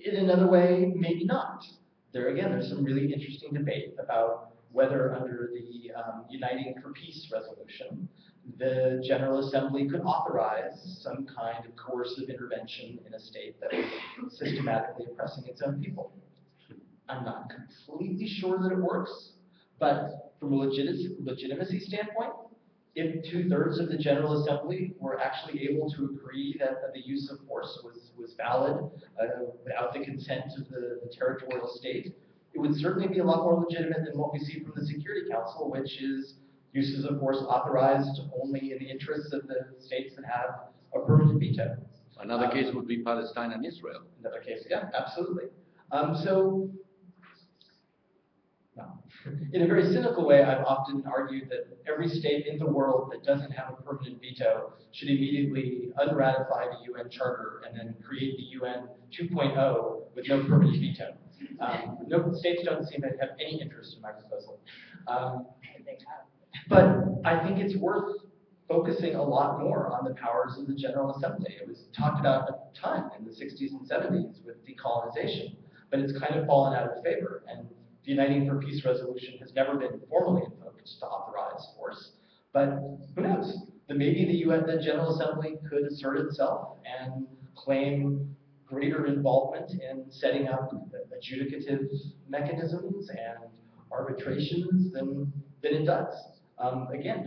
in another way, maybe not. There's some really interesting debate about whether under the Uniting for Peace resolution, the General Assembly could authorize some kind of coercive intervention in a state that was systematically oppressing its own people. I'm not completely sure that it works, But from a legitimacy standpoint, if 2/3 of the General Assembly were actually able to agree that the use of force was valid without the consent of the territorial state, it would certainly be a lot more legitimate than what we see from the Security Council, which is uses of force authorized only in the interests of the states that have a permanent veto. Another case would be Palestine and Israel. Another case, yeah, absolutely. So, no. In a very cynical way, I've often argued that every state in the world that doesn't have a permanent veto should immediately unratify the UN Charter and then create the UN 2.0 with no permanent veto. No, states don't seem to have any interest in my proposal. But I think it's worth focusing a lot more on the powers of the General Assembly. It was talked about a ton in the 60s and 70s with decolonization, but it's kind of fallen out of favor. And the Uniting for Peace resolution has never been formally invoked to authorize force. But who knows? Maybe the General Assembly could assert itself and claim greater involvement in setting up adjudicative mechanisms and arbitrations than it does. Again,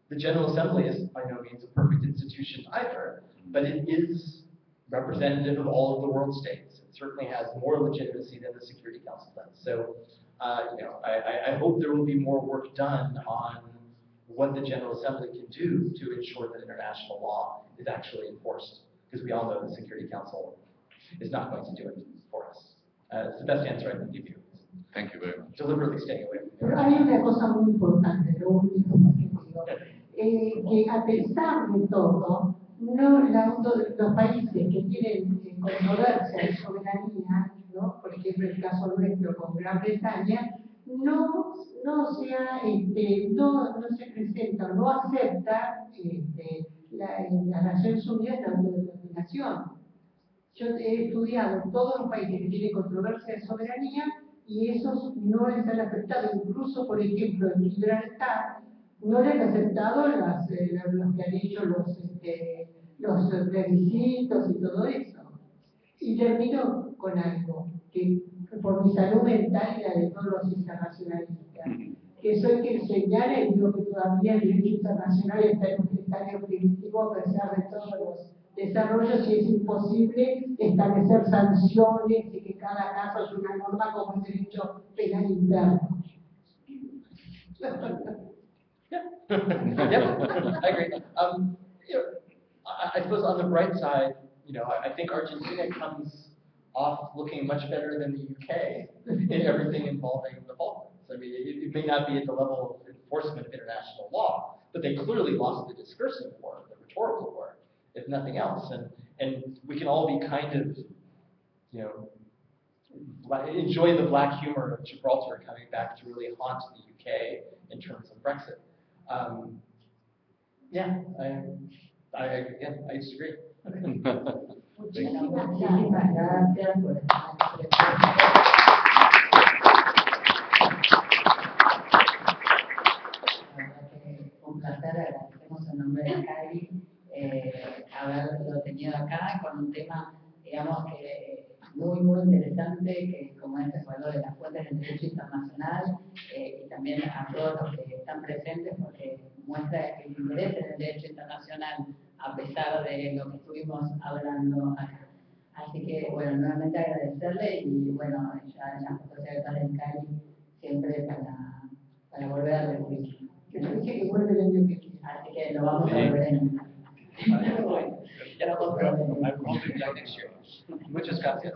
the General Assembly is by no means a perfect institution either, but it is representative of all of the world states. It certainly has more legitimacy than the Security Council does. So, I hope there will be more work done on what the General Assembly can do to ensure that international law is actually enforced, because we all know the Security Council is not going to do it for us. It's the best answer I can give you. Thank you very much. Deliberately staying away from Pero hay una cosa muy importante, lo último que digo, que a pesar de todo, los países que tienen controversia de soberanía, ¿no? Por ejemplo el caso nuestro con Gran Bretaña, no se presenta, no acepta las Naciones Unidas la autodeterminación. Yo he estudiado todos los países que tienen controversia de soberanía y esos no les han aceptado, incluso por ejemplo en Gibraltar no les han aceptado los que han hecho los plebiscitos y todo eso. Y termino con algo, que por mi salud mental y la de todos los internacionalistas, que soy quien señala y digo que todavía el derecho internacional está en un estadio primitivo a pesar de todos los desarrollos y es imposible establecer sanciones y que cada caso es una norma como el derecho penal interno. Yeah, I agree. I suppose on the bright side, I think Argentina comes off looking much better than the UK in everything involving the Falklands. I mean, it may not be at the level of enforcement of international law, but they clearly lost the discursive war, the rhetorical war, if nothing else. And we can all be kind of, enjoy the black humor of Gibraltar coming back to really haunt the UK in terms of Brexit. Yeah, I disagree. Muchísimas gracias por estar un placer, agradecemos en nombre de Cari haberlo tenido acá con un tema, digamos, que muy, muy interesante, que como es el valor de las fuentes del derecho internacional, y también a todos los que están presentes, porque muestra el interés en el derecho internacional, a pesar de lo que estuvimos hablando acá. Así que, bueno, nuevamente agradecerle y, bueno, ya las secretarias en Cali siempre para volver a recibir. Que no dice que vuelve el año que viene. Así que lo vamos a volver a invitar. Muchas gracias.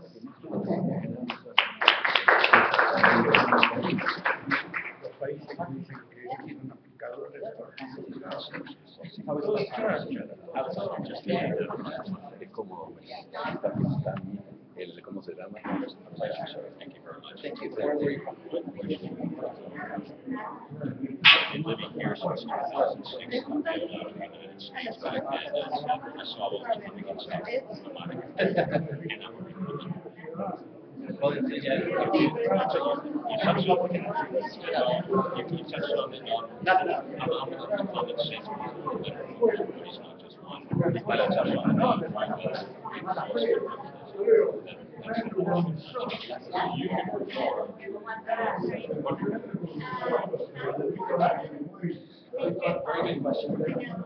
Los países que dicen que tienen aplicadores, por ejemplo, ¿cómo se llama? Thank you very Been living here since 2006. I've been out of the United States back then. I saw what was coming in South Carolina. Well, yeah, You touched on the I'm common sense. It's not just one. But I touched on the Very good question.